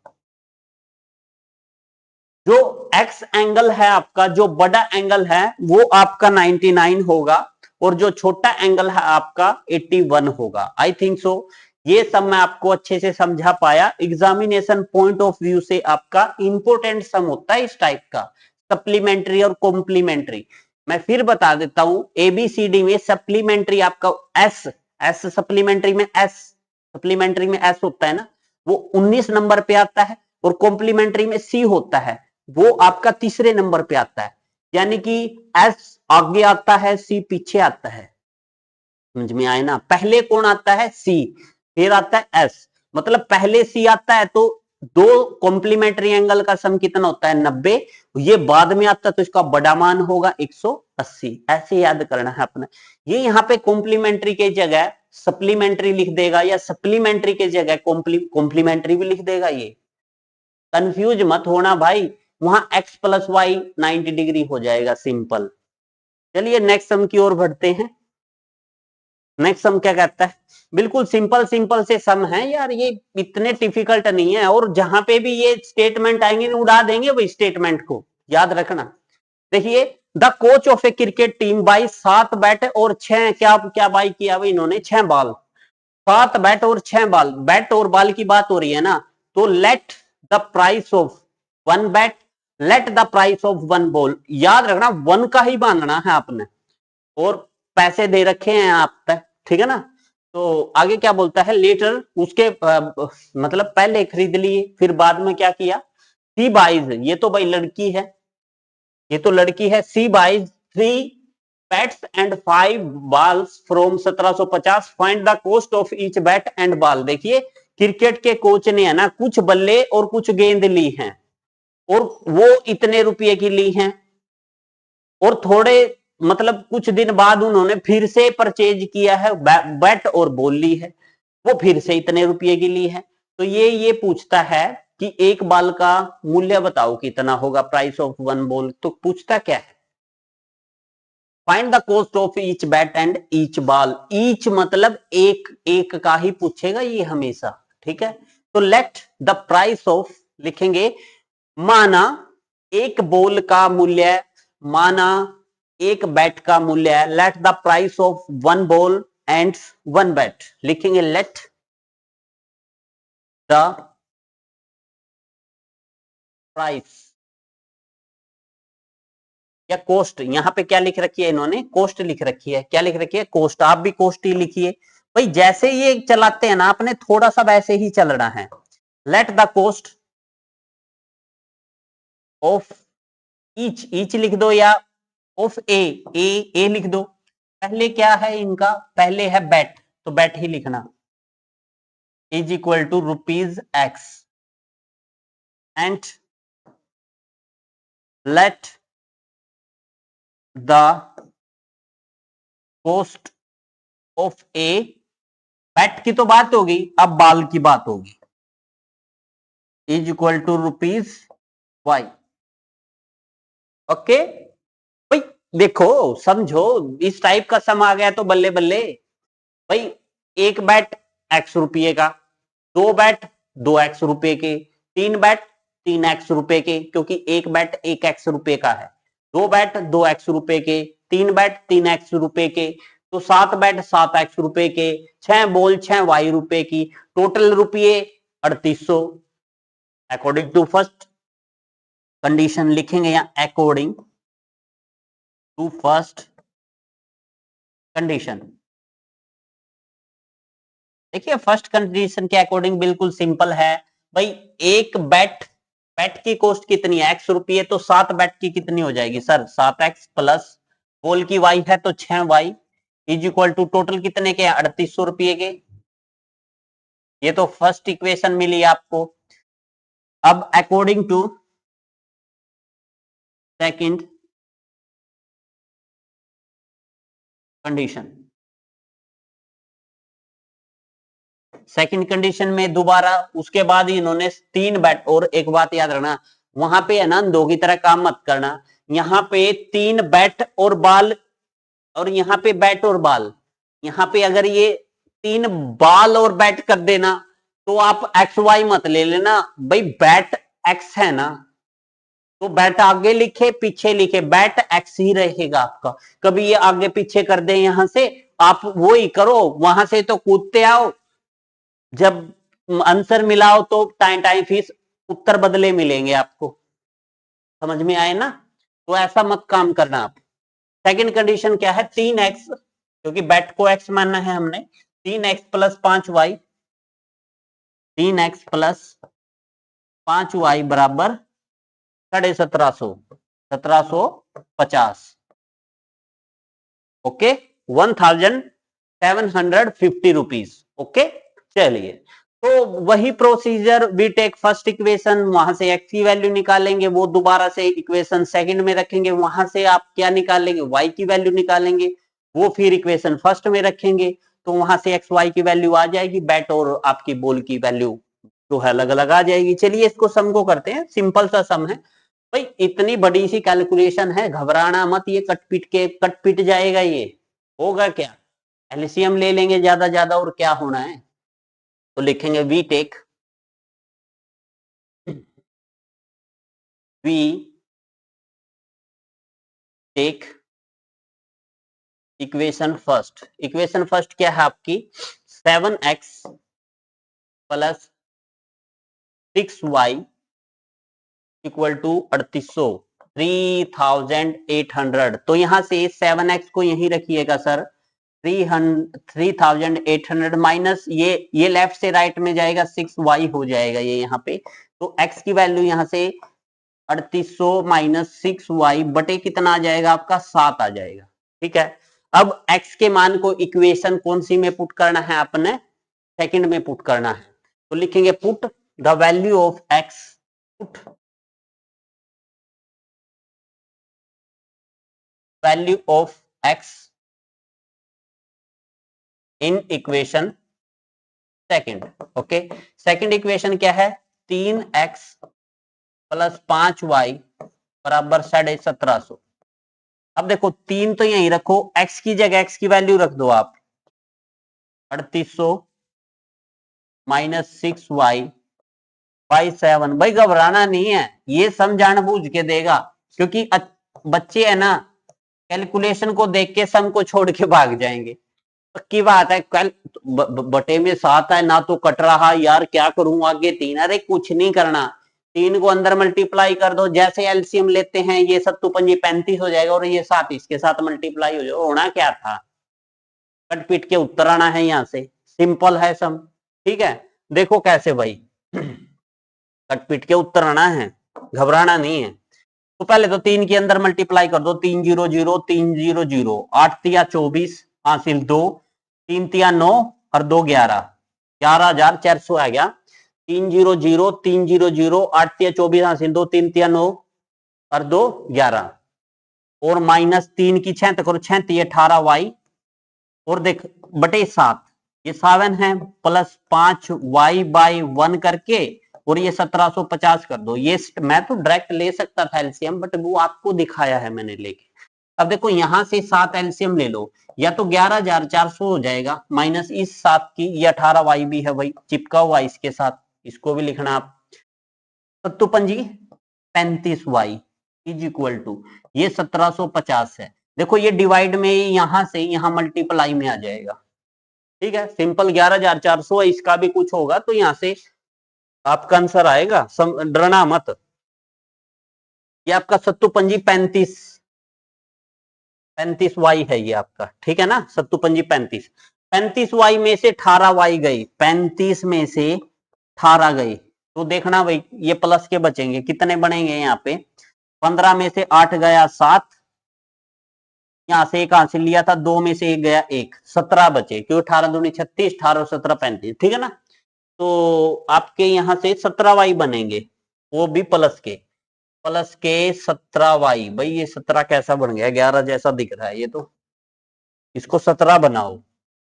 जो एक्स एंगल है आपका, जो बड़ा एंगल है वो आपका 99 होगा, और जो छोटा एंगल है आपका 81 होगा। आई थिंक सो ये सब मैं आपको अच्छे से समझा पाया। एग्जामिनेशन पॉइंट ऑफ व्यू से आपका इंपोर्टेंट सम होता है इस टाइप का, सप्लीमेंट्री और कॉम्प्लीमेंट्री। मैं फिर बता देता हूं, एबीसीडी में सप्लीमेंट्री आपका एस, एस सप्लीमेंट्री में एस, सप्लीमेंट्री में एस होता है ना, वो 19 नंबर पे आता है, और कॉम्प्लीमेंट्री में सी होता है, वो आपका तीसरे नंबर पे आता है। यानी कि एस आगे आता है, सी पीछे आता है, समझ में आए ना? पहले कौन आता है? सी, फिर आता है एस। मतलब पहले सी आता है तो दो कॉम्प्लीमेंट्री एंगल का सम कितना होता है? 90। ये बाद में आता है तो इसका बड़ा मान होगा 180। ऐसे याद करना है अपने। ये यहाँ पे कॉम्प्लीमेंट्री के जगह सप्लीमेंट्री लिख देगा, या सप्लीमेंट्री के जगह कॉम्प्लीमेंट्री भी लिख देगा। ये कंफ्यूज मत होना भाई, वहां x प्लस वाई 90 डिग्री हो जाएगा, सिंपल। चलिए नेक्स्ट सम की ओर बढ़ते हैं। नेक्स्ट सम क्या कहता है? बिल्कुल सिंपल सिंपल से सम है यार, ये इतने डिफिकल्ट नहीं है, और जहां पे भी ये स्टेटमेंट आएंगे उड़ा देंगे वो स्टेटमेंट को, याद रखना। देखिए, the coach of A cricket team by 7 bat और 6, क्या क्या बाई किया भाई इन्होंने? 6 बॉल। 7 बैट और 6 बॉल, बैट और बॉल की बात हो रही है ना, तो let the price of 1 bat, let the price of 1 ball, याद रखना 1 का ही बांधना है आपने, और पैसे दे रखे हैं आप तक, ठीक है ना। तो आगे क्या बोलता है? लेटर, उसके मतलब पहले खरीद लिए, फिर बाद में क्या किया? सी बाइज, ये तो भाई लड़की है, ये तो लड़की है। See buys 3 bats and 5 balls from 1750, find the cost of each bat and ball. देखिए, क्रिकेट के कोच ने है ना कुछ बल्ले और कुछ गेंद ली हैं, और वो इतने रुपए की ली हैं, और थोड़े मतलब कुछ दिन बाद उन्होंने फिर से परचेज किया है, बैट और बॉल ली है, वो फिर से इतने रुपए की ली है। तो ये पूछता है कि एक बॉल का मूल्य बताओ कितना होगा, प्राइस ऑफ 1 बॉल। तो पूछता क्या है? Find the cost of each bat and each ball. Each मतलब एक, एक का ही पूछेगा ये हमेशा, ठीक है। तो लेट द प्राइस ऑफ लिखेंगे, माना एक बॉल का मूल्य, माना एक बैट का मूल्य है, let the price of 1 ball and 1 bat, लिखेंगे लेट द प्राइस, या कोस्ट, यहां पे क्या लिख रखी है इन्होंने? कोस्ट लिख रखी है। क्या लिख रखी है? कोस्ट। आप भी कोस्ट ही लिखिए भाई, जैसे ये चलाते हैं ना आपने, थोड़ा सा वैसे ही चलना है। Let the cost of each, each लिख दो, या ऑफ ए, ए लिख दो। पहले क्या है इनका? पहले है बैट, तो बैट ही लिखना, is equal to rupees x, and let the cost of a, bat की तो बात होगी, अब बॉल की बात होगी, is equal to rupees y. Okay भाई, देखो समझो, इस टाइप का सम आ गया तो बल्ले बल्ले भाई। एक बैट x रुपये का, 2 बैट 2x रुपए के, 3 बैट 3x रुपए के, क्योंकि एक बैट 1x रुपए का है, 2 बैट 2x रुपए के, 3 बैट 3x रुपए के, तो 7 बैट 7x रुपए के, 6 बॉल 6y रुपए की, टोटल रुपये 3800। अकॉर्डिंग टू फर्स्ट कंडीशन लिखेंगे यहां, अकॉर्डिंग टू फर्स्ट कंडीशन। देखिए फर्स्ट कंडीशन के अकॉर्डिंग बिल्कुल सिंपल है भाई, एक बैट की कॉस्ट कितनी है, x रुपये, तो 7 बैट की कितनी हो जाएगी सर, 7x प्लस बॉल की y है तो 6y is equal to total कितने के 3800 रुपये के। ये तो फर्स्ट इक्वेशन मिली आपको। अब according to second condition, second condition में दोबारा उसके बाद इन्होंने 3 बैट, और एक बात याद रखना वहां पे है ना, दो की तरह काम मत करना, यहाँ पे 3 बैट और बाल, और यहाँ पे बैट और बाल, यहाँ पे अगर ये 3 बाल और बैट कर देना तो आप एक्स वाई मत ले लेना भाई, बैट एक्स है ना, तो बैट आगे लिखे पीछे लिखे, बैट एक्स ही रहेगा आपका। कभी ये आगे पीछे कर दे, यहां से आप वो ही करो, वहां से तो कूदते आओ, जब आंसर मिलाओ तो टाइम टाइम फीस उत्तर बदले मिलेंगे आपको, समझ में आए ना, तो ऐसा मत काम करना आप। सेकंड कंडीशन क्या है, 3x, क्योंकि बैट को x मानना है हमने, 3x plus 5y, 3x plus 5y बराबर 1750, 1750, ओके, 1750 रुपीज, ओके। चलिए, तो वही procedure, we take first equation, वहां से x की वैल्यू निकालेंगे, वो दोबारा से इक्वेशन सेकंड में रखेंगे, वहां से आप क्या निकालेंगे, y की वैल्यू निकालेंगे, वो फिर इक्वेशन फर्स्ट में रखेंगे, तो वहां से x y की वैल्यू आ जाएगी, बैट और आपकी बॉल की वैल्यू जो है अलग अलग आ जाएगी। चलिए इसको सम को करते हैं, सिंपल सा सम है भाई, इतनी बड़ी सी कैलकुलेशन है, घबराना मत, ये कट पिट जाएगा, ये होगा क्या, एलसीएम ले लेंगे ज्यादा ज्यादा, और क्या होना है, तो लिखेंगे we take equation first, equation first क्या है आपकी, 7x plus 6y equal to 3800, 3800, तो यहां से 7x को यहीं रखिएगा सर, 3800 माइनस ये लेफ्ट से राइट में जाएगा, 6y हो जाएगा ये यहाँ पे, तो x की वैल्यू यहाँ से 3800 माइनस 6y बटे कितना आ जाएगा आपका, 7 आ जाएगा, ठीक है। अब x के मान को इक्वेशन कौन सी में पुट करना है, आपने सेकंड में पुट करना है, तो लिखेंगे put the value of x, put value of x in equation second, okay. Second equation क्या है, 3x प्लस 5y बराबर 1750। अब देखो 3 तो यहीं रखो, x की जगह x की वैल्यू रख दो आप, 3800 माइनस 6y बाई 7, भाई घबराना नहीं है, ये सम जानबूझ के देगा, क्योंकि बच्चे है ना कैलकुलेशन को देख के सम को छोड़ के भाग जाएंगे, पक्की बात है, कल बटे में 7 है ना, तो कट रहा यार, क्या करूं आगे 3, अरे कुछ नहीं करना, 3 को अंदर मल्टीप्लाई कर दो, जैसे एलसीएम लेते हैं, ये 7 पंजे 35 हो जाएगा, और ये 7 इसके साथ मल्टीप्लाई हो जाएगा, होना क्या था, कट पीट के उत्तर आना है यहां से, सिंपल है सम, ठीक है। देखो कैसे भाई, कट पीट के उत्तर आना है, घबराना नहीं है, तो पहले तो 3 के अंदर मल्टीप्लाई कर दो, 3 0 0 3 0 0, 8 तिया 24 हासिल 2, 3 तिया 9 और 2 11, 11400 आ गया, 3 0 0 3 0 0, 8 तिया 24 हासिल 2, 3 तिया 9 और 2 11, और माइनस 3 की 6 करो, 6 तिया 18 वाई, और देख बटे 7, ये 7 है, प्लस 5 वाई बाई 1 करके, और ये 1750 कर दो, ये मैं तो डायरेक्ट ले सकता था एलसीएम, बट वो आपको दिखाया है मैंने लेके। अब देखो यहां से 7 एलसीएम ले लो, या तो 11400 हो जाएगा, माइनस इस 7 की, ये 18 वाई भी है भाई चिपका हुआ इसके साथ, इसको भी लिखना आप, सत्तू पंजी 35y इज इक्वल टू, ये 1750 है। देखो ये डिवाइड में यहां से यहां मल्टीप्लाई में आ जाएगा, ठीक है। सिंपल 11,400 है, इसका भी कुछ होगा तो यहां से आपका आंसर आएगा, डरना मत। ये आपका सत्तू पंजी 35y है ये आपका, ठीक है ना। सत्तू पंजी 35y में से 18y गई, 35 में से 18 गई, तो देखना भाई ये प्लस के बचेंगे, कितने बनेंगे यहाँ पे, 15 में से 8 गया 7, यहां से एक हासिल लिया था, 2 में से 1 गया 1, 17 बचे, क्यों 18 दूनी 36, 18 17 35, ठीक है ना। तो आपके यहां से 17y बनेंगे, वो भी प्लस के 17y। भाई ये 17 कैसा बन गया, 11 जैसा दिख रहा है ये तो, इसको 17 बनाओ,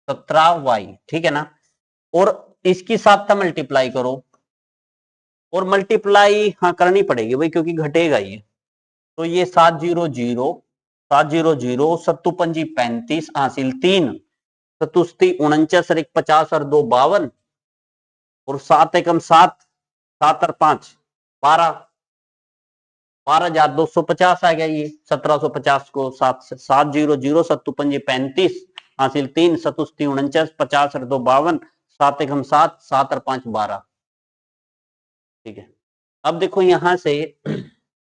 17y, ठीक है ना। और इसकी साथ मल्टीप्लाई करो, और मल्टीप्लाई हाँ करनी पड़ेगी भाई क्योंकि घटेगा ये, तो ये 700 सत्तू पंजी 35 हासिल 3, सतुस्ती 49 और 1 50 और 2 52, और 7 एकम 7, 7 और 5 12, 12,250 आ गया ये। 1750 को 700 सत्तू पंजी 35 हासिल 3, सतुस्ती 49 50 और 2 52, 7 एकम 7, 7 और 5 12, ठीक है। अब देखो यहां से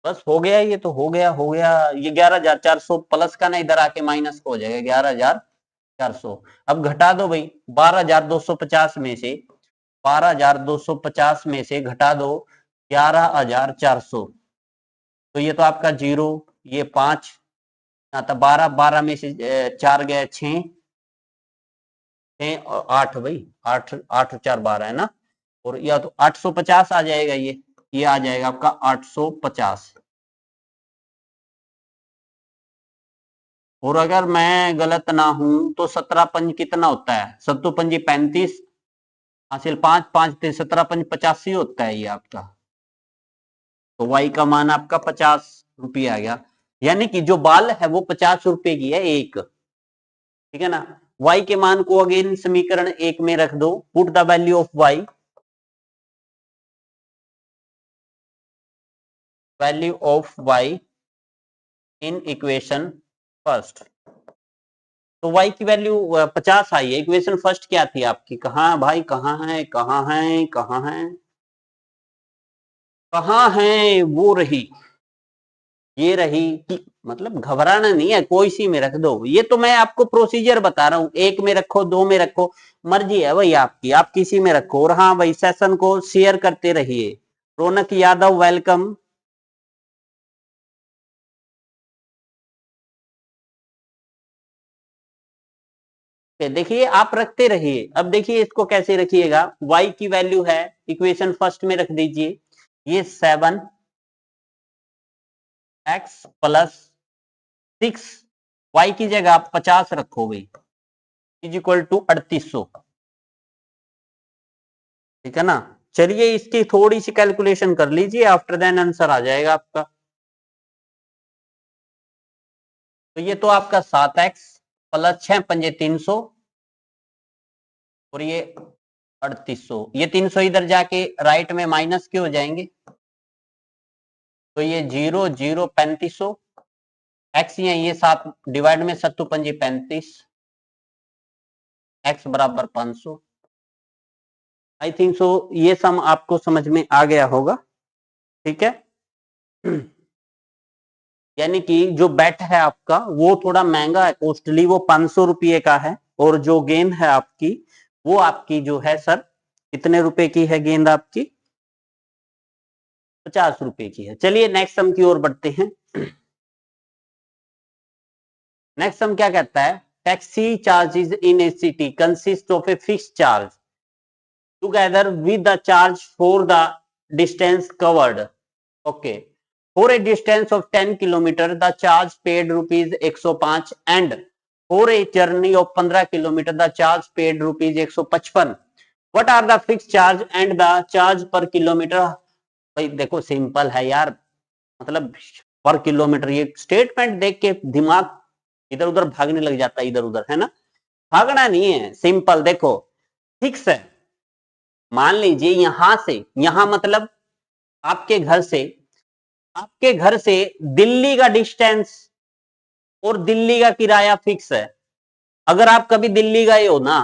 बस हो गया, ये तो हो गया ये 11,400 प्लस का ना इधर आके माइनस हो जाएगा 11,400। अब घटा दो भाई 12,250 में से, 12,250 में से घटा दो 11,400, तो ये तो आपका 0, ये 5 आता 12, 12 में से 4 गया 6, 6 और 8 भाई, 8 8 4 12 है ना, और या तो 850 आ जाएगा, ये आ जाएगा आपका 850। और अगर मैं गलत ना हूं तो 17 पंज कितना होता है, सत्तू पंजी 35 हासिल 5, 5 17 पंज 85 होता है ये आपका, तो y का मान आपका 50 रुपये आ गया, यानी कि जो बाल है वो 50 रुपए की है एक, ठीक है ना। y के मान को अगेन समीकरण 1 में रख दो, put the value of y, value of y in equation first, तो y की वैल्यू 50 आई है। इक्वेशन फर्स्ट क्या थी आपकी, कहां भाई, कहां है कहां है कहां है कहां है, वो रही, ये रही कि, मतलब घबराना नहीं है, कोई सी में रख दो, ये तो मैं आपको प्रोसीजर बता रहा हूं, 1 में रखो 2 में रखो, मर्जी है भाई आपकी, आप किसी में रखो। और हाँ भाई सेशन को शेयर करते रहिए। रौनक यादव वेलकम। देखिए आप रखते रहिए। अब देखिए इसको कैसे रखिएगा, y की वैल्यू है, इक्वेशन फर्स्ट में रख दीजिए, ये 7x प्लस 6, y की जगह आप 50 रखो भाई, इज इक्वल टू 3800, ठीक है ना। चलिए इसकी थोड़ी सी कैलकुलेशन कर लीजिए, आफ्टर देन आंसर आ जाएगा आपका। तो ये तो आपका 7x प्लस 6 पंजे 300, और ये 3800, ये 300 इधर जाके राइट में माइनस के हो जाएंगे, तो ये 0 0 3500, एक्स ये 7 डिवाइड में सत्तू पंजी 35, एक्स बराबर 500। आई थिंक सो ये सम आपको समझ में आ गया होगा, ठीक है। यानी कि जो बेट है आपका वो थोड़ा महंगा है, कॉस्टली, वो 500 रुपये का है, और जो गेंद है आपकी वो आपकी जो है सर कितने रुपए की है, गेंद आपकी 50 रुपए की है। चलिए नेक्स्ट सम की ओर बढ़ते हैं। नेक्स्ट सम क्या कहता है, taxi charges in A city consist of a fixed charge together with the charge for the distance covered, okay. For a distance of 10 kilometer, the charge paid rupees 105, and for a journey of 15 kilometer, the charge paid rupees 155. What are the fixed charge and the charge per kilometer? भाई देखो simple है यार, मतलब पर kilometre, ये statement देख के दिमाग इधर उधर भागने लग जाता है, इधर उधर, है ना। भागना नहीं है, सिंपल देखो, फिक्स है। मान लीजिए यहां से यहां मतलब आपके घर से दिल्ली का डिस्टेंस और दिल्ली का किराया फिक्स है। अगर आप कभी दिल्ली गए हो ना,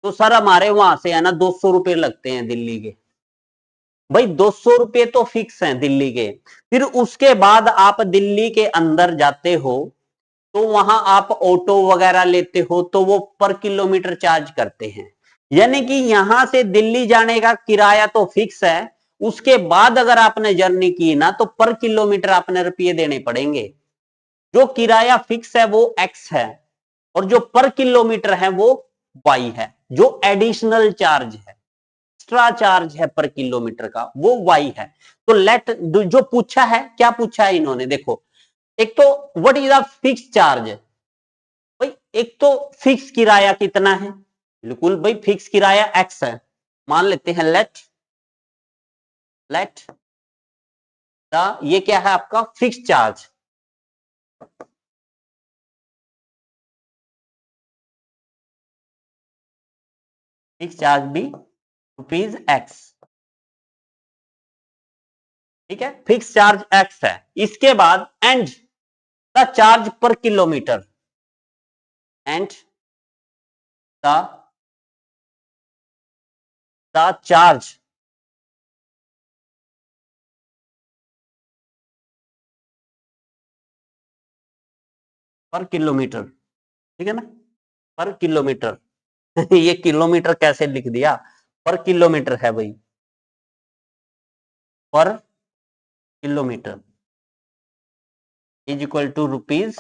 तो सर हमारे वहां से है ना 200 रुपए लगते हैं दिल्ली के। भाई 200 रुपए तो फिक्स हैं दिल्ली के। फिर उसके बाद आप दिल्ली के अंदर जाते हो, तो वहां आप ऑटो वगैरह लेते हो तो वो पर किलोमीटर चार्ज करते हैं। यानी कि यहां से दिल्ली जाने का किराया तो फिक्स है, उसके बाद अगर आपने जर्नी की ना तो पर किलोमीटर आपने रुपये देने पड़ेंगे। जो किराया फिक्स है वो एक्स है, और जो पर किलोमीटर है वो वाई है। जो एडिशनल चार्ज है, एक्स्ट्रा चार्ज है पर किलोमीटर का, वो वाई है। तो लेट जो पूछा है, क्या पूछा है इन्होंने, देखो। एक तो what is the fix charge, भाई एक तो फिक्स किराया कितना है, बिल्कुल भाई फिक्स किराया एक्स है। मान लेते हैं लेट लेट द, ये क्या है आपका फिक्स चार्ज। फिक्स चार्ज भी रुपीज एक्स, ठीक है, फिक्स चार्ज एक्स है। इसके बाद एंड द चार्ज पर किलोमीटर, एंड द चार्ज पर किलोमीटर, ठीक है ना, पर किलोमीटर। ये किलोमीटर कैसे लिख दिया, पर किलोमीटर है भाई, per kilometre is equal to rupees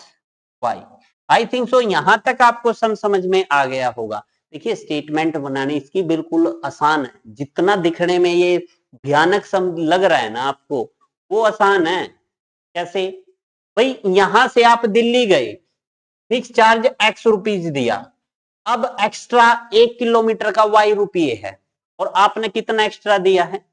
y. I think so यहां तक आपको समझ में आ गया होगा। देखिए स्टेटमेंट बनाने इसकी बिल्कुल आसान है, जितना दिखने में ये भयानक सम लग रहा है ना आपको, वो आसान है। कैसे, भाई यहां से आप दिल्ली गए, फिक्स चार्ज एक्स रुपीज दिया, अब एक्स्ट्रा 1 किलोमीटर का वाई रुपये है, और आपने कितना एक्स्ट्रा दिया है,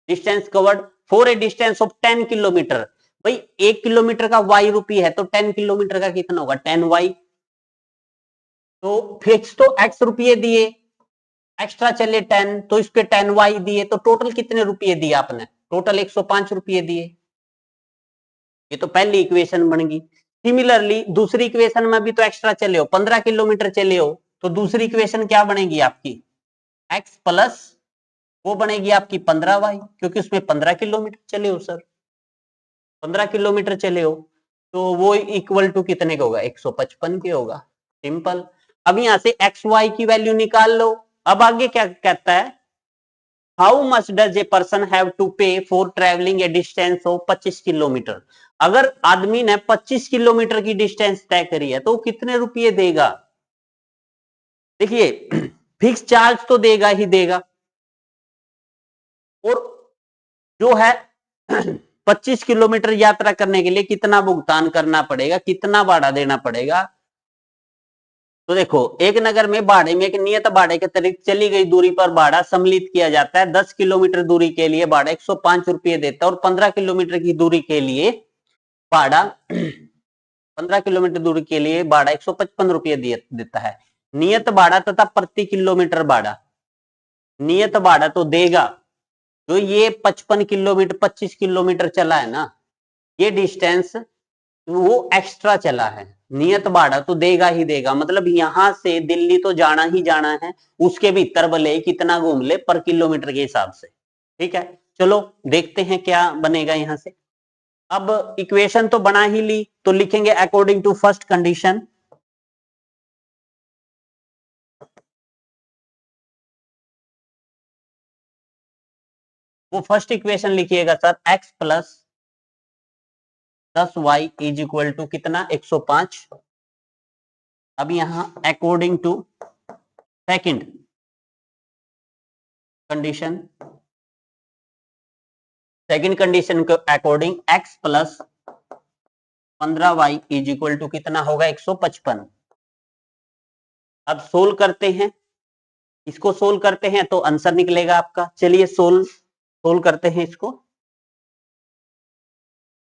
distance covered for a distance of 10 kilometre. भाई 1 किलोमीटर का वाई रुपये है, तो 10 किलोमीटर का कितना होगा, 10 वाई। तो फिक्स तो एक्स रुपये दिए, एक्स्ट्रा चले 10, तो इस पे 10 वाई दिए, तो टोटल कितने रुपये दिए आपने, टोटल 105 रुपये दिए। ये तो पहली इक्वेशन बन गई। सिमिलरली दूसरी इक्वेशन में भी तो एक्स्ट्रा चले हो, 15 किलोमीटर चले हो, तो दूसरी इक्वेशन क्या बनेगी आपकी, एक्स प्लस वो बनेगी आपकी 15 वाई, क्योंकि उसमें 15 किलोमीटर चले हो सर, 15 किलोमीटर चले हो, तो वो इक्वल टू कितने का होगा, 155 के होगा। सिंपल। अब यहां से एक्स वाई की वैल्यू निकाल लो। अब आगे क्या कहता है, how much does a person have to pay for travelling a distance of 25 kilometre. अगर आदमी ने 25 किलोमीटर की डिस्टेंस तय करी है, तो वो कितने रुपये देगा। देखिए फिक्स चार्ज तो देगा ही देगा, और जो है 25 किलोमीटर यात्रा करने के लिए कितना भुगतान करना पड़ेगा, कितना भाड़ा देना पड़ेगा। तो देखो एक नगर में भाड़े में एक नियत भाड़े के तरीके चली गई दूरी पर भाड़ा सम्मिलित किया जाता है। 10 किलोमीटर दूरी के लिए भाड़ा 105 रुपये देता है, और 15 किलोमीटर की दूरी के लिए भाड़ा 15 किलोमीटर दूरी के लिए भाड़ा 155 रुपये देता है। नियत भाड़ा तथा प्रति किलोमीटर भाड़ा, नियत भाड़ा तो देगा, जो ये 25 किलोमीटर चला है ना, ये डिस्टेंस वो एक्स्ट्रा चला है, नियत भाड़ा तो देगा ही देगा। मतलब यहां से दिल्ली तो जाना ही जाना है, उसके भीतर भले कितना घूम ले पर किलोमीटर के हिसाब से। ठीक है, चलो देखते हैं क्या बनेगा यहां से। अब इक्वेशन तो बना ही ली, तो लिखेंगे अकॉर्डिंग टू फर्स्ट कंडीशन। वो फर्स्ट इक्वेशन लिखिएगा sir, X plus 10 Y is equal to कितना, 105। अब यहां according to second condition, second condition के according X plus 15 Y is equal to कितना होगा, 155। अब सोल्व करते हैं, इसको सोल्व करते हैं तो आंसर निकलेगा आपका। चलिए सोल्व करते हैं इसको।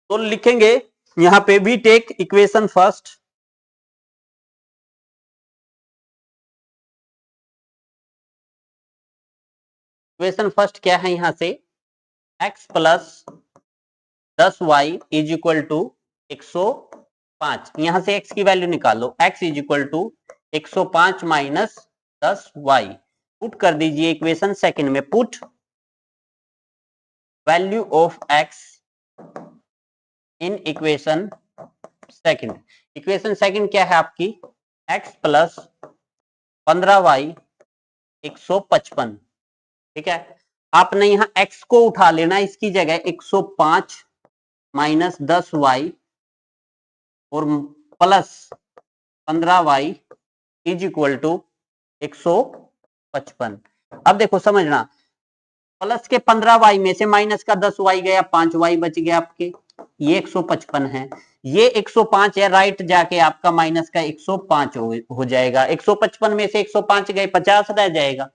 तो लिखेंगे यहां पे we take equation first, equation first क्या है यहां से, x plus 10y is equal to 105। यहां से x की वैल्यू निकालो, x is equal to 105 minus 10y। Put कर दीजिए इक्वेशन सेकंड में, put value of x in equation second. Equation second क्या है आपकी, x प्लस 15y 155। ठीक है, आपने यहां x को उठा लेना, इसकी जगह 105 माइनस 10y और plus 15y is equal to 155। अब देखो समझना, प्लस के 15y में से माइनस का 10y गया, 5y बच गया आपके, ये 155 है, ये 105 है, राइट जाके आपका माइनस का 105 हो जाएगा। 155 में से 105 गए, 50 रह जाएगा।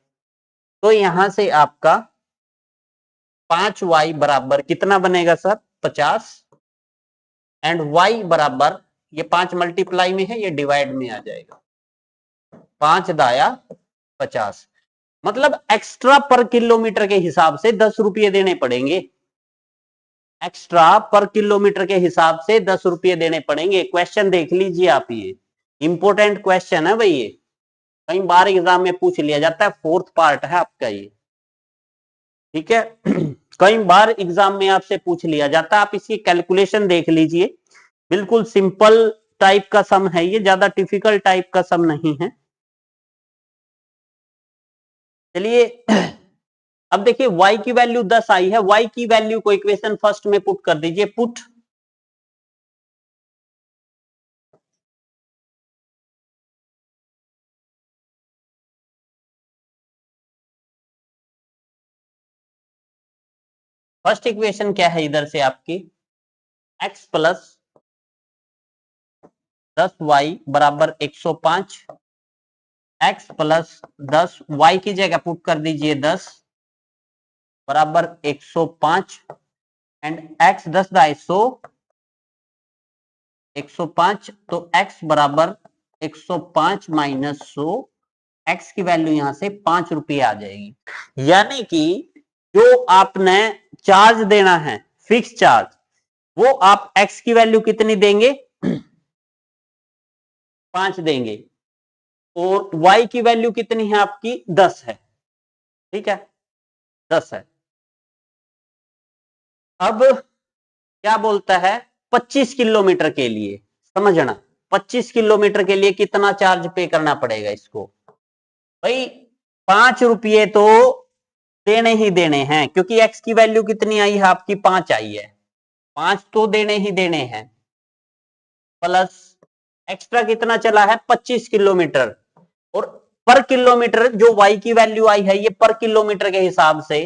तो यहां से आपका 5y बराबर कितना बनेगा सर, 50, एंड y बराबर, ये 5 मल्टीप्लाई में है, ये डिवाइड में आ जाएगा, 5 दाया 50। मतलब एक्स्ट्रा पर किलोमीटर के हिसाब से 10 रुपये देने पड़ेंगे, एक्स्ट्रा पर किलोमीटर के हिसाब से 10 रुपये देने पड़ेंगे। क्वेश्चन देख लीजिए आप, ये इंपॉर्टेंट क्वेश्चन है भाई, ये कई बार एग्जाम में पूछ लिया जाता है, फोर्थ पार्ट है आपका ये। ठीक है, कई बार एग्जाम में आपसे पूछ लिया जाता है, आप इसकी कैलकुलेशन देख लीजिए, बिल्कुल सिंपल टाइप का सम है ये, ज्यादा डिफिकल्ट टाइप का सम नहीं है। चलिए अब देखिए y की वैल्यू 10 आई है, y की वैल्यू को इक्वेशन फर्स्ट में पुट कर दीजिए, पुट फर्स्ट इक्वेशन क्या है इधर से आपकी, x प्लस 10y बराबर 105, x प्लस 10, y की जगह पुट कर दीजिए 10 बराबर 105, एंड x 10 दाई 100, 105, तो x बराबर 105 माइनस 100, x की वैल्यू यहां से 5 रुपये आ जाएगी। यानी कि जो आपने चार्ज देना है, फिक्स चार्ज, वो आप x की वैल्यू कितनी देंगे, 5 देंगे, और y की वैल्यू कितनी है आपकी, 10 है। ठीक है, 10 है। अब क्या बोलता है, 25 किलोमीटर के लिए, समझना, 25 किलोमीटर के लिए कितना चार्ज पे करना पड़ेगा इसको, भाई 5 रुपये तो देने ही देने हैं, क्योंकि x की वैल्यू कितनी आई है आपकी, 5 आई है, 5 तो देने ही देने हैं, प्लस एक्स्ट्रा कितना चला है, 25 किलोमीटर, और पर किलोमीटर जो y की वैल्यू आई है, ये पर किलोमीटर के हिसाब से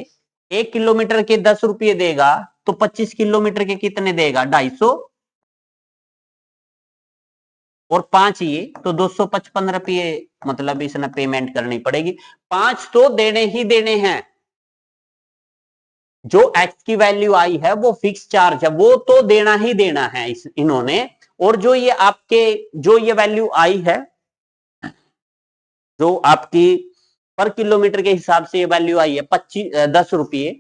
1 किलोमीटर के 10 रुपये देगा, तो 25 किलोमीटर के कितने देगा, 250, और 5 ये तो 255 रुपये, मतलब इसने पेमेंट करनी पड़ेगी। 5 तो देने ही देने हैं, जो x की वैल्यू आई है वो फिक्स चार्ज है, वो तो देना ही देना है इन्होंने, और जो ये आपके, जो ये वैल्यू आई है, जो आपकी पर किलोमीटर के हिसाब से ये वैल्यू आई है 10 रुपये,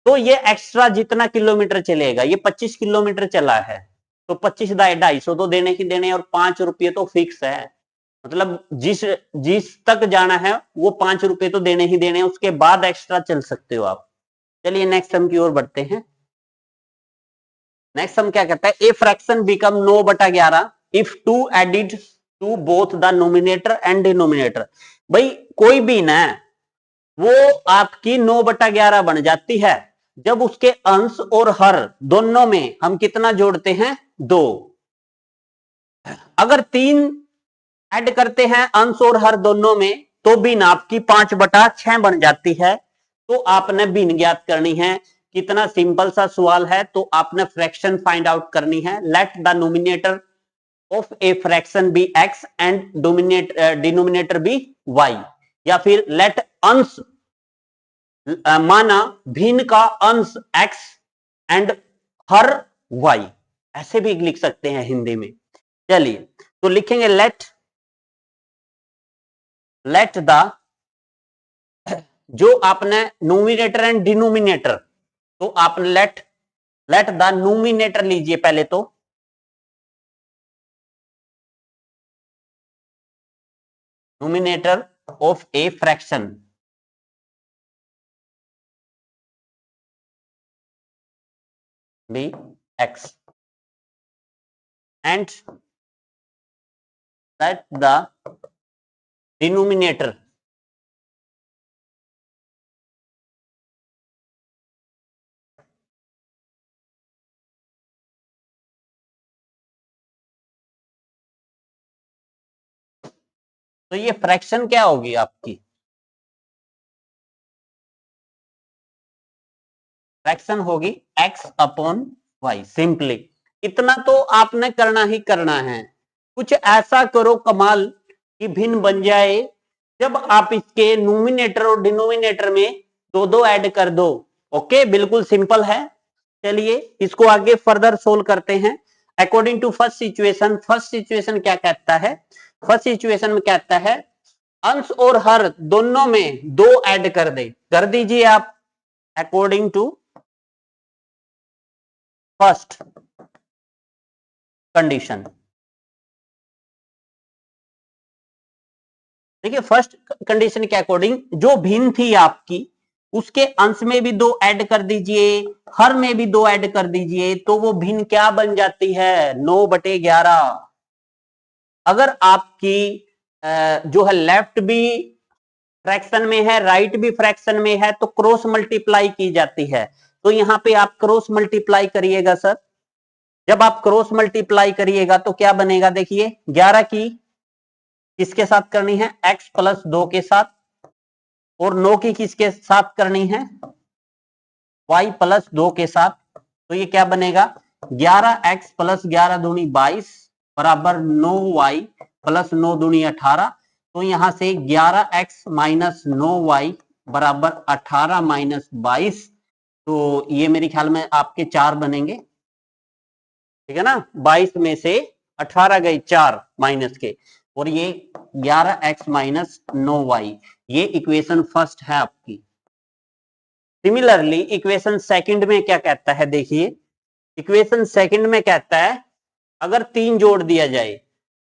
तो ये एक्स्ट्रा जितना किलोमीटर चलेगा, ये 25 किलोमीटर चला है, तो 25 दाई 250 तो देने ही देने, और 5 रुपये तो फिक्स है, मतलब जिस जिस तक जाना है वो 5 रुपये तो देने ही देने, उसके बाद एक्स्ट्रा चल सकते हो आप। चलिए नेक्स्ट सम की ओर बढ़ते हैं। नेक्स्ट सम क्या कहता है, a fraction become 9/11 if 2 added to both the numerator and denominator. भाई कोई भी ना, वो आपकी 9/11 बन जाती है जब उसके अंश और हर दोनों में हम कितना जोड़ते हैं, 2। अगर 3 ऐड करते हैं अंश और हर दोनों में, तो बिन आपकी 5/6 बन जाती है। तो आपने बिन ज्ञात करनी है, कितना सिंपल सा सवाल है, तो आपने फ्रैक्शन फाइंड आउट करनी है। Let the numerator of a fraction be x and denominator be y, या फिर लेट अंश, माना भिन्न का अंश x एंड हर y, ऐसे भी लिख सकते हैं हिंदी में। चलिए तो लिखेंगे लेट द, जो आपने नोमिनेटर एंड डिनोमिनेटर, तो आप लेट द न्यूमिनेटर लीजिए पहले, तो numerator of a fraction be x and let the denominator तो ये फ्रैक्शन क्या होगी आपकी, फ्रैक्शन होगी x अपॉन वाई। सिंपली इतना तो आपने करना ही करना है। कुछ ऐसा करो कमाल कि भिन्न बन जाए, जब आप इसके न्यूमिनेटर और डिनोमिनेटर में दो दो ऐड कर दो। ओके, बिल्कुल सिंपल है। चलिए इसको आगे फर्दर सोल्व करते हैं। अकॉर्डिंग टू फर्स्ट सिचुएशन क्या कहता है, फर्स्ट सिचुएशन में कहता है अंश और हर दोनों में दो ऐड कर दीजिए आप, अकॉर्डिंग टू फर्स्ट कंडीशन। देखिए फर्स्ट कंडीशन के अकॉर्डिंग जो भिन्न थी आपकी, उसके अंश में भी दो ऐड कर दीजिए, हर में भी दो ऐड कर दीजिए, तो वो भिन्न क्या बन जाती है, 9/11। अगर आपकी जो है लेफ्ट भी फ्रैक्शन में है, राइट भी फ्रैक्शन में है, तो क्रॉस मल्टीप्लाई की जाती है। तो यहां पे आप क्रॉस मल्टीप्लाई करिएगा सर। जब आप क्रॉस मल्टीप्लाई करिएगा तो क्या बनेगा, देखिए 11 की किसके साथ करनी है, x प्लस 2 के साथ, और 9 की किसके साथ करनी है, y प्लस 2 के साथ। तो ये क्या बनेगा, 11x प्लस 11 दूनी 22 बराबर 9y प्लस 9 दूनी 18। तो यहां से 11x माइनस 9y बराबर 18 माइनस 22। तो ये मेरे ख्याल में आपके 4 बनेंगे, ठीक है ना। 22 में से 18 गए 4 माइनस के, और ये 11x माइनस 9y, ये इक्वेशन फर्स्ट है आपकी। सिमिलरली इक्वेशन सेकंड में क्या कहता है, देखिए इक्वेशन सेकंड में कहता है अगर 3 जोड़ दिया जाए,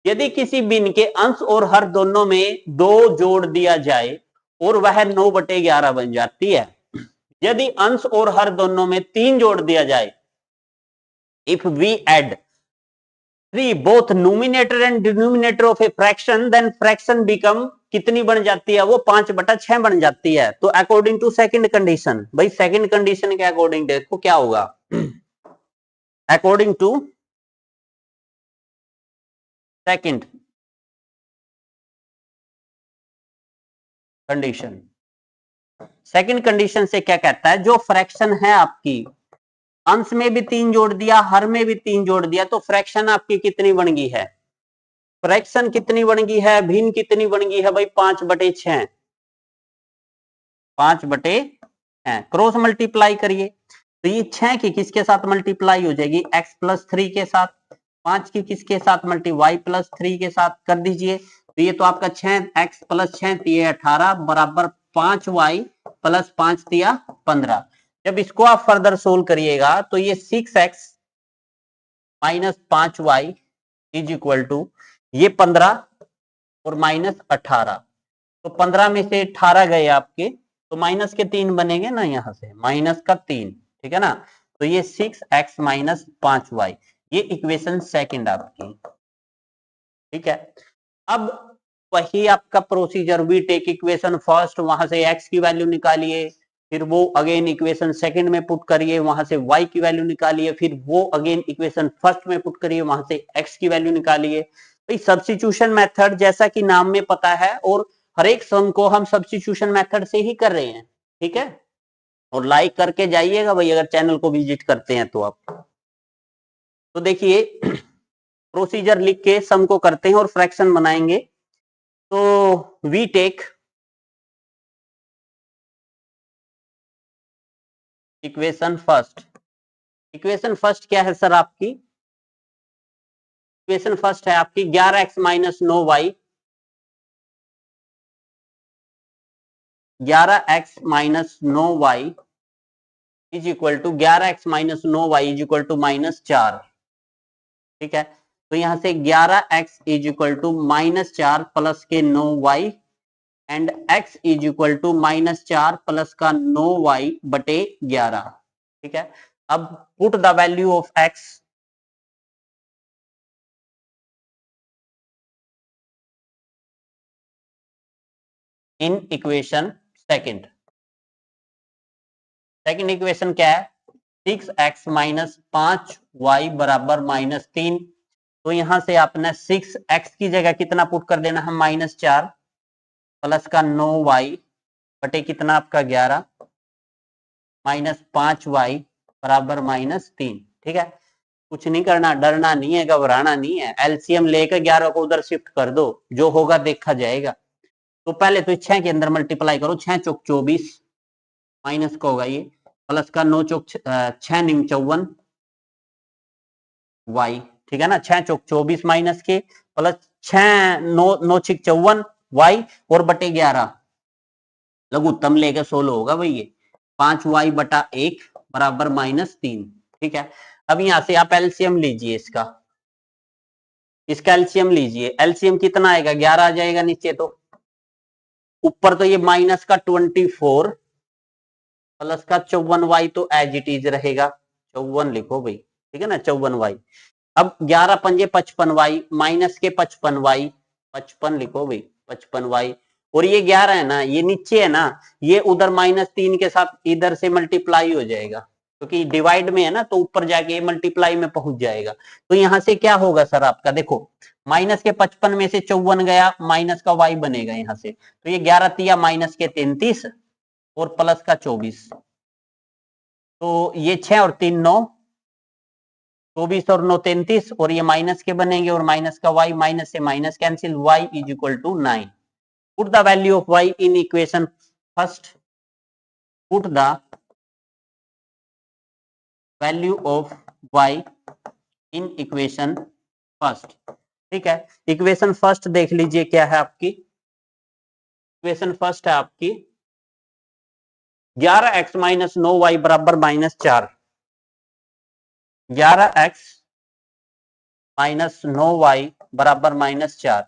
यदि किसी भिन्न के अंश और हर दोनों में 2 जोड़ दिया जाए और वह 9/11 बन जाती है। यदि अंश और हर दोनों में 3 जोड़ दिया जाए, if we add 3 both numerator and denominator of a fraction, then fraction become कितनी बन जाती है, वो 5/6 बन जाती है। तो अकॉर्डिंग टू सेकंड कंडीशन, भाई सेकंड कंडीशन के अकॉर्डिंग देखो क्या होगा। According to second condition, second condition से क्या कहता है, जो फ्रैक्शन है आपकी, अंश में भी 3 जोड़ दिया, हर में भी 3 जोड़ दिया, तो फ्रैक्शन आपकी कितनी बन गई है, फ्रैक्शन कितनी बन गई है, भिन्न कितनी बन गई है भाई, 5/6, 5/6। क्रॉस मल्टीप्लाई करिए तो ये 6 की किसके साथ मल्टीप्लाई हो जाएगी, x प्लस 3 के साथ, 5 की किसके साथ मल्टी, y प्लस 3 के साथ कर दीजिए। तो ये तो आपका 6x प्लस 6 दिए 18 बराबर 5y प्लस 5 दिया 15। जब इसको आप फर्दर सोल्व करिएगा तो ये 6x minus 5y is equal to ये 15 और माइनस 18। तो 15 में से 18 गए आपके, तो माइनस के 3 बनेंगे ना, यहां से माइनस का 3, ठीक है ना। तो ये 6x माइनस 5y, ये इक्वेशन सेकंड आपकी, ठीक है। अब वही आपका procedure, we take equation first, वहां से x की वैल्यू निकालिए, फिर वो अगेन इक्वेशन सेकंड में पुट करिए, वहां से y की वैल्यू निकालिए, फिर वो अगेन इक्वेशन फर्स्ट में पुट करिए, वहां से x की वैल्यू निकालिए। भाई सब्स्टिट्यूशन मेथड जैसा कि नाम में पता है, और हर एक सम को हम सब्स्टिट्यूशन मेथड से ही कर रहे हैं, ठीक है। और लाइक करके जाइएगा भाई अगर चैनल को विजिट करते हैं तो आप। तो देखिए प्रोसीजर लिख के सम को करते हैं और फ्रैक्शन बनाएंगे। तो we take equation first, equation first क्या है सर आपकी, इक्वेशन फर्स्ट है आपकी 11x minus 9y, 11x minus 9y is equal to 11x minus 9y is equal to -4। ठीक है, तो यहां से 11x is equal to -4 plus के 9y and x is equal to -4 plus का 9y बटे 11। ठीक है, अब put the value of x in equation second. Second equation क्या है, 6x माइनस 5y बराबर -3। तो यहां से आपने 6x की जगह कितना पुट कर देना है, -4 प्लस का 9y बटे कितना आपका 11 -5y बराबर -3। ठीक है, कुछ नहीं करना, डरना नहीं है, घबराना नहीं है, एलसीएम लेकर 11 को उधर शिफ्ट कर दो, जो होगा देखा जाएगा। तो पहले तो 6 के अंदर मल्टीप्लाई करो, 6 चौक 24 माइनस का होगा ये प्लस का 9 चौक 6 निम 54 y। ठीक है ना, 6 चौक 24 माइनस के प्लस 6 9 6 54 y और बटे 11 लघुत्तम लेकर 16 होगा भाई ये 5y बटा 1 बराबर -3। ठीक है, अब यहां से आप एलसीएम लीजिए, इसका एलसीएम लीजिए, एलसीएम कितना आएगा, 11 आ जाएगा नीचे, तो ऊपर तो ये माइनस का 24 प्लस का 54y तो एज इट इज रहेगा, 54 लिखो भाई। ठीक है ना, 54y। अब 11 पंजे 55y माइनस के 55y 55 लिखो भाई, 55y। और ये 11 है ना, ये नीचे है ना, ये उधर -3 के साथ इधर से मल्टीप्लाई हो जाएगा, क्योंकि डिवाइड में है ना, तो ऊपर जाके मल्टीप्लाई में पहुंच जाएगा। तो यहां से क्या होगा सर आपका, देखो माइनस के 55 में से 54 गया, माइनस का y बनेगा यहां से, तो ये 11 तिया माइनस के 33 और प्लस का 24, तो ये 6 और 3 9 24 और 9 33 और ये माइनस के बनेंगे और माइनस का y, माइनस से minus cancel, y is equal to 9। Put the value of y in equation first, put the value of y in equation first. ठीक है, इक्वेशन फर्स्ट देख लीजिए क्या है आपकी, इक्वेशन फर्स्ट है आपकी 11x माइनस 9y बराबर -4, 11x माइनस 9y बराबर -4,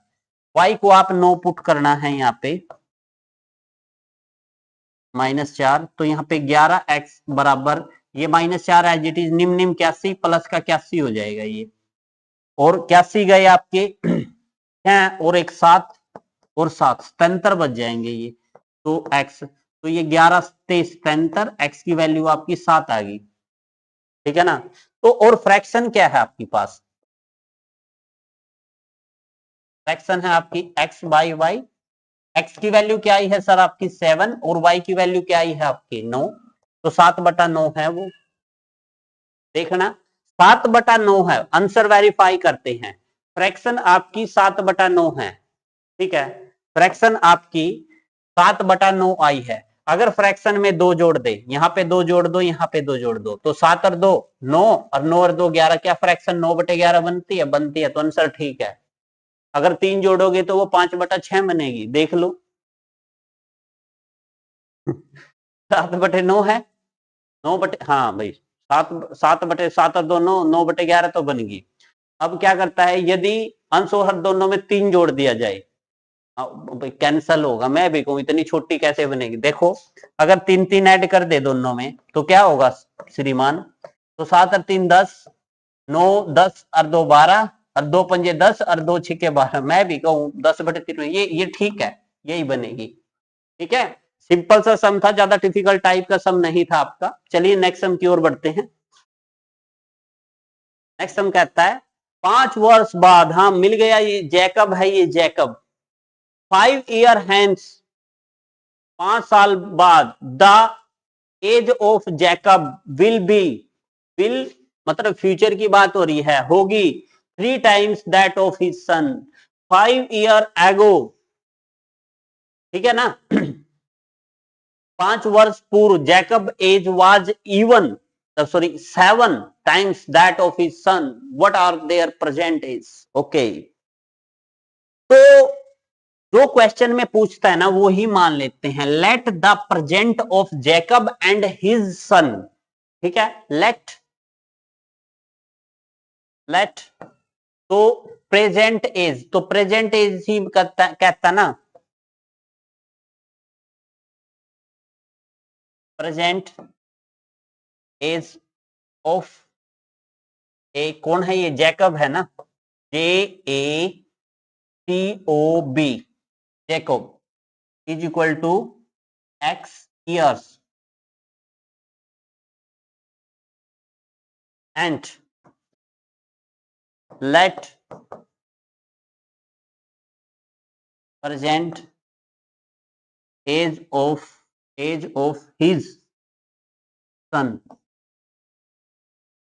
y को आप 9 पुट करना है यहाँ पे -4, तो यहाँ पे 11x बराबर ये -4 एज इट इज निम निम 81 प्लस का 81 हो जाएगा ये, और 81 गए आपके 6 और एक 7 और 7 77 बच जाएंगे ये, तो x, तो ये 11 23 77, x की वैल्यू आपकी 7 आ गई। ठीक है ना, तो और फ्रैक्शन क्या है आपके पास, फ्रैक्शन है आपकी x बाई y, x की वैल्यू क्या आई है सर आपकी 7 और y की वैल्यू क्या आई है आपकी 9, तो 7/9 है वो, देखना 7/9 है, आंसर वेरीफाई करते हैं, फ्रैक्शन आपकी 7/9 है। ठीक है, फ्रैक्शन आपकी 7/9 आई है। अगर फ्रैक्शन में 2 जोड़ दे, यहाँ पे 2 जोड़ दो, यहाँ पे 2 जोड़ दो, तो 7 और 2 9 और 9 और 2 11, क्या फ्रैक्शन 9/11 बनती है, बनती है, तो आंसर ठीक है। अगर 3 जोड़ोगे तो वो 5/6 बनेगी, देख लो 7/9 है, 9 बटे, हाँ भाई 7/7 और 2 9, 9/11 तो बन गई। अब क्या करता है, यदि अंश और हर दोनों में 3 जोड़ दिया जाए, कैंसल होगा, मैं भी कहूं इतनी छोटी कैसे बनेगी, देखो अगर 3 3 ऐड कर दे दोनों में तो क्या होगा श्रीमान, तो 7 और 3 10, 9 10 और 2 12 और 2 पंजे 10 और 2 छिके 12, मैं भी कहूं 10/3, ये ठीक है, यही बनेगी। ठीक है, सिंपल सा सम था, ज्यादा डिफिकल्ट टाइप का सम नहीं था आपका। चलिए नेक्स्ट सम की ओर बढ़ते हैं। नेक्स्ट सम कहता है 5 वर्ष बाद, हाँ मिल गया, ये जैकब है, ये जैकब 5 ईयर हैंस, 5 साल बाद the age of Jacob will be, will मतलब फ्यूचर की बात हो रही है, होगी 3 times that of his son 5 year ago. ठीक है ना 5 वर्ष पूर्व Jacob age was even, sorry 7 times that of his son, what are their present age. Okay, तो जो क्वेश्चन में पूछता है ना वो ही मान लेते हैं, let the present of Jacob and his son, ठीक है। लेट तो प्रेजेंट एज, तो प्रेजेंट एज ही कहता ना, प्रेजेंट एज ऑफ ए, कौन है ये, जैकब है ना, JACOB, Jacob is equal to X years and let present age of his son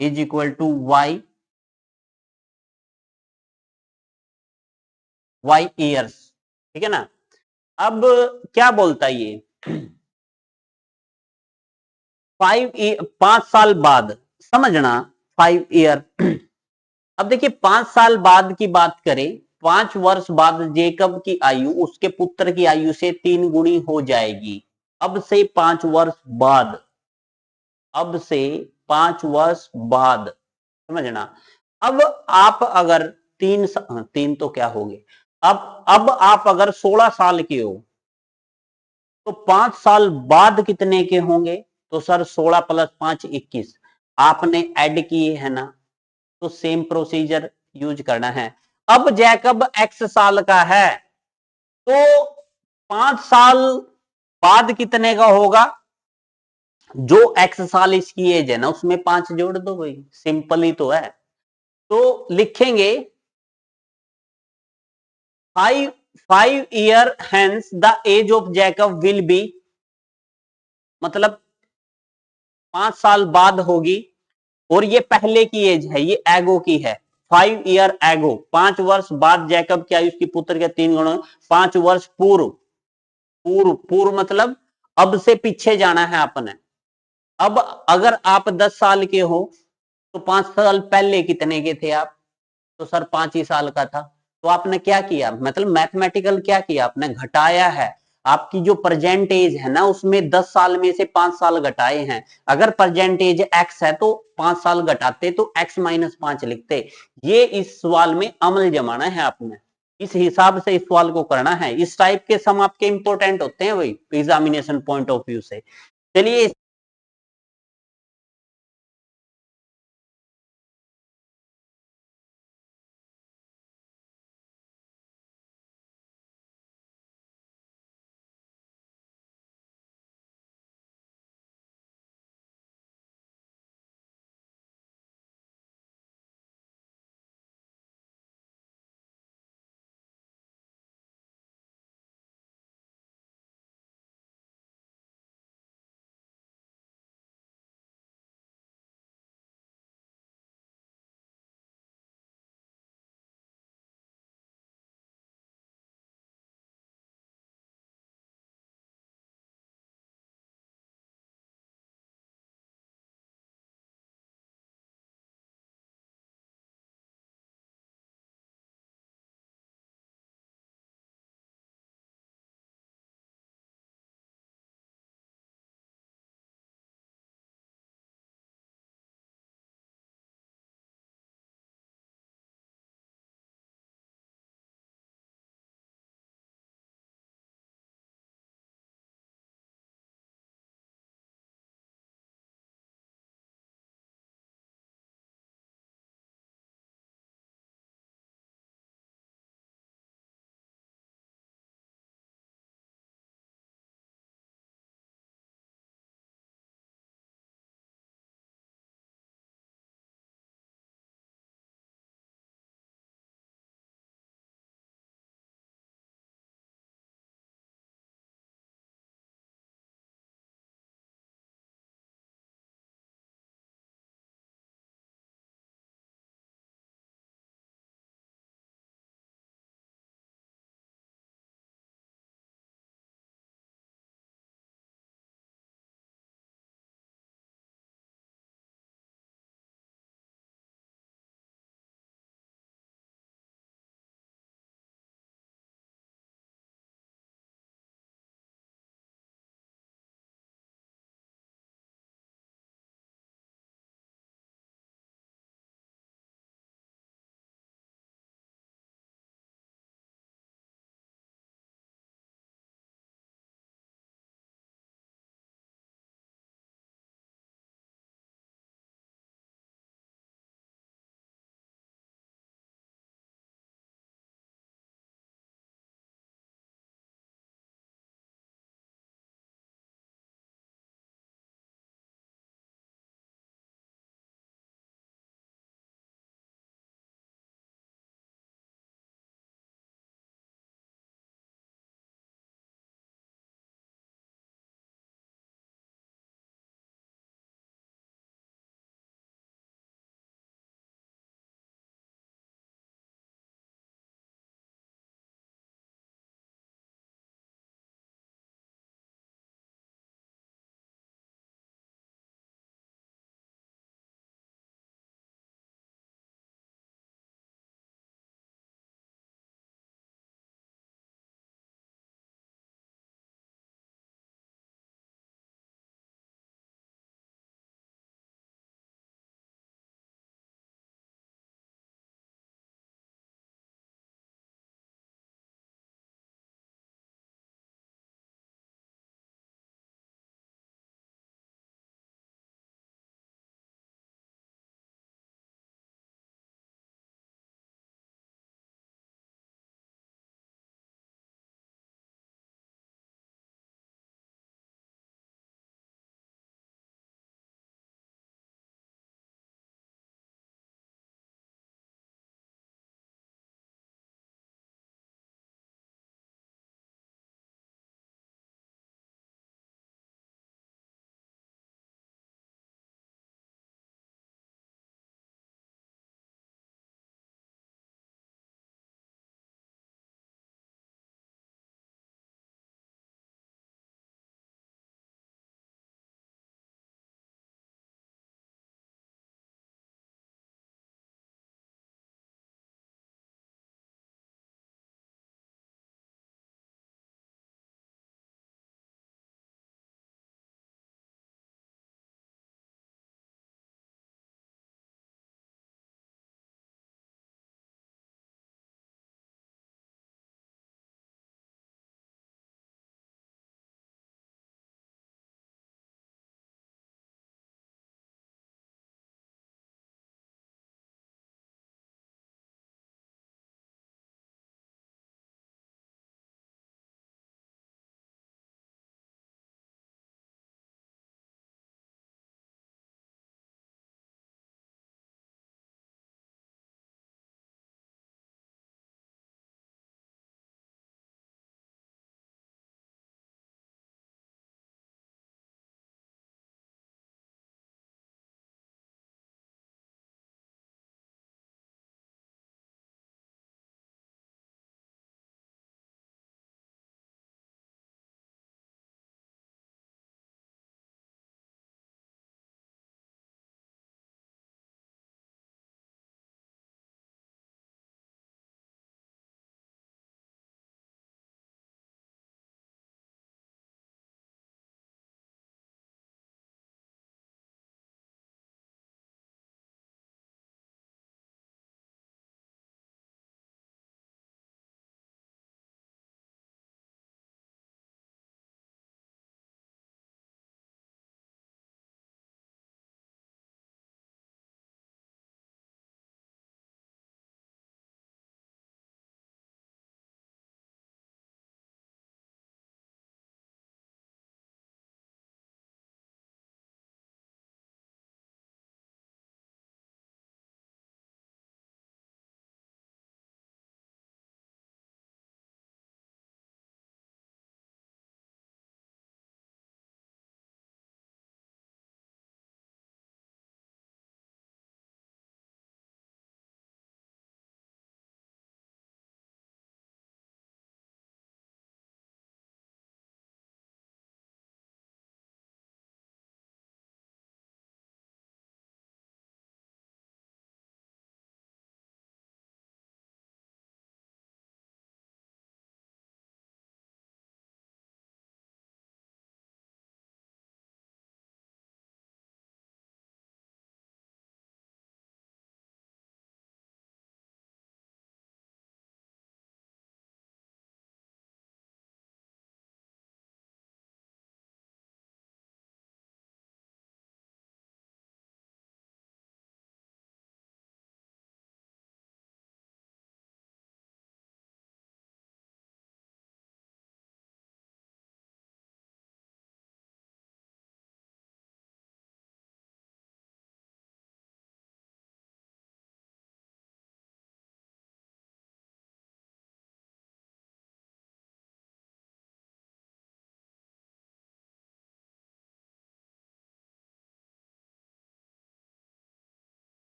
is equal to y years। ठीक है ना। अब क्या बोलता है ये, 5 साल बाद, समझना 5 ईयर। अब देखिए 5 साल बाद की बात करें, 5 वर्ष बाद जेकब की आयु उसके पुत्र की आयु से 3 गुनी हो जाएगी। अब से 5 वर्ष बाद, अब से 5 वर्ष बाद, समझना। अब आप अगर 3 तो क्या हो गए, अब आप अगर 16 साल के हो तो 5 साल बाद कितने के होंगे, तो सर 16 प्लस 5 21, आपने ऐड किए है ना, तो सेम प्रोसीजर यूज करना है। अब जैकब x साल का है तो 5 साल बाद कितने का होगा, जो x साल इसकी एज है ना उसमें 5 जोड़ दो भाई, सिंपल ही तो है। तो लिखेंगे 5 year hence the age of Jacob will be, मतलब 5 साल बाद होगी, और ये पहले की एज है, ये एगो की है, 5 ईयर एगो, 5 वर्ष बाद जैकब की आयु उसकी पुत्र के 3 गुणों, 5 वर्ष पूर्व, पूर्व मतलब अब से पीछे जाना है आपने। अब अगर आप 10 साल के हो तो 5 साल पहले कितने के थे आप, तो सर 5 ही साल का था। तो आपने क्या किया, मतलब मैथमेटिकल क्या किया, आपने घटाया है। आपकी जो प्रेजेंट एज है ना उसमें 10 साल में से 5 साल घटाए हैं। अगर प्रेजेंट एज x है तो 5 साल घटाते तो x माइनस 5 लिखते। ये इस सवाल में अमल जमाना है आपने, इस हिसाब से इस सवाल को करना है। इस टाइप के सम आपके इंपॉर्टेंट होते हैं भाई एग्जामिनेशन पॉइंट ऑफ व्यू से। चलिए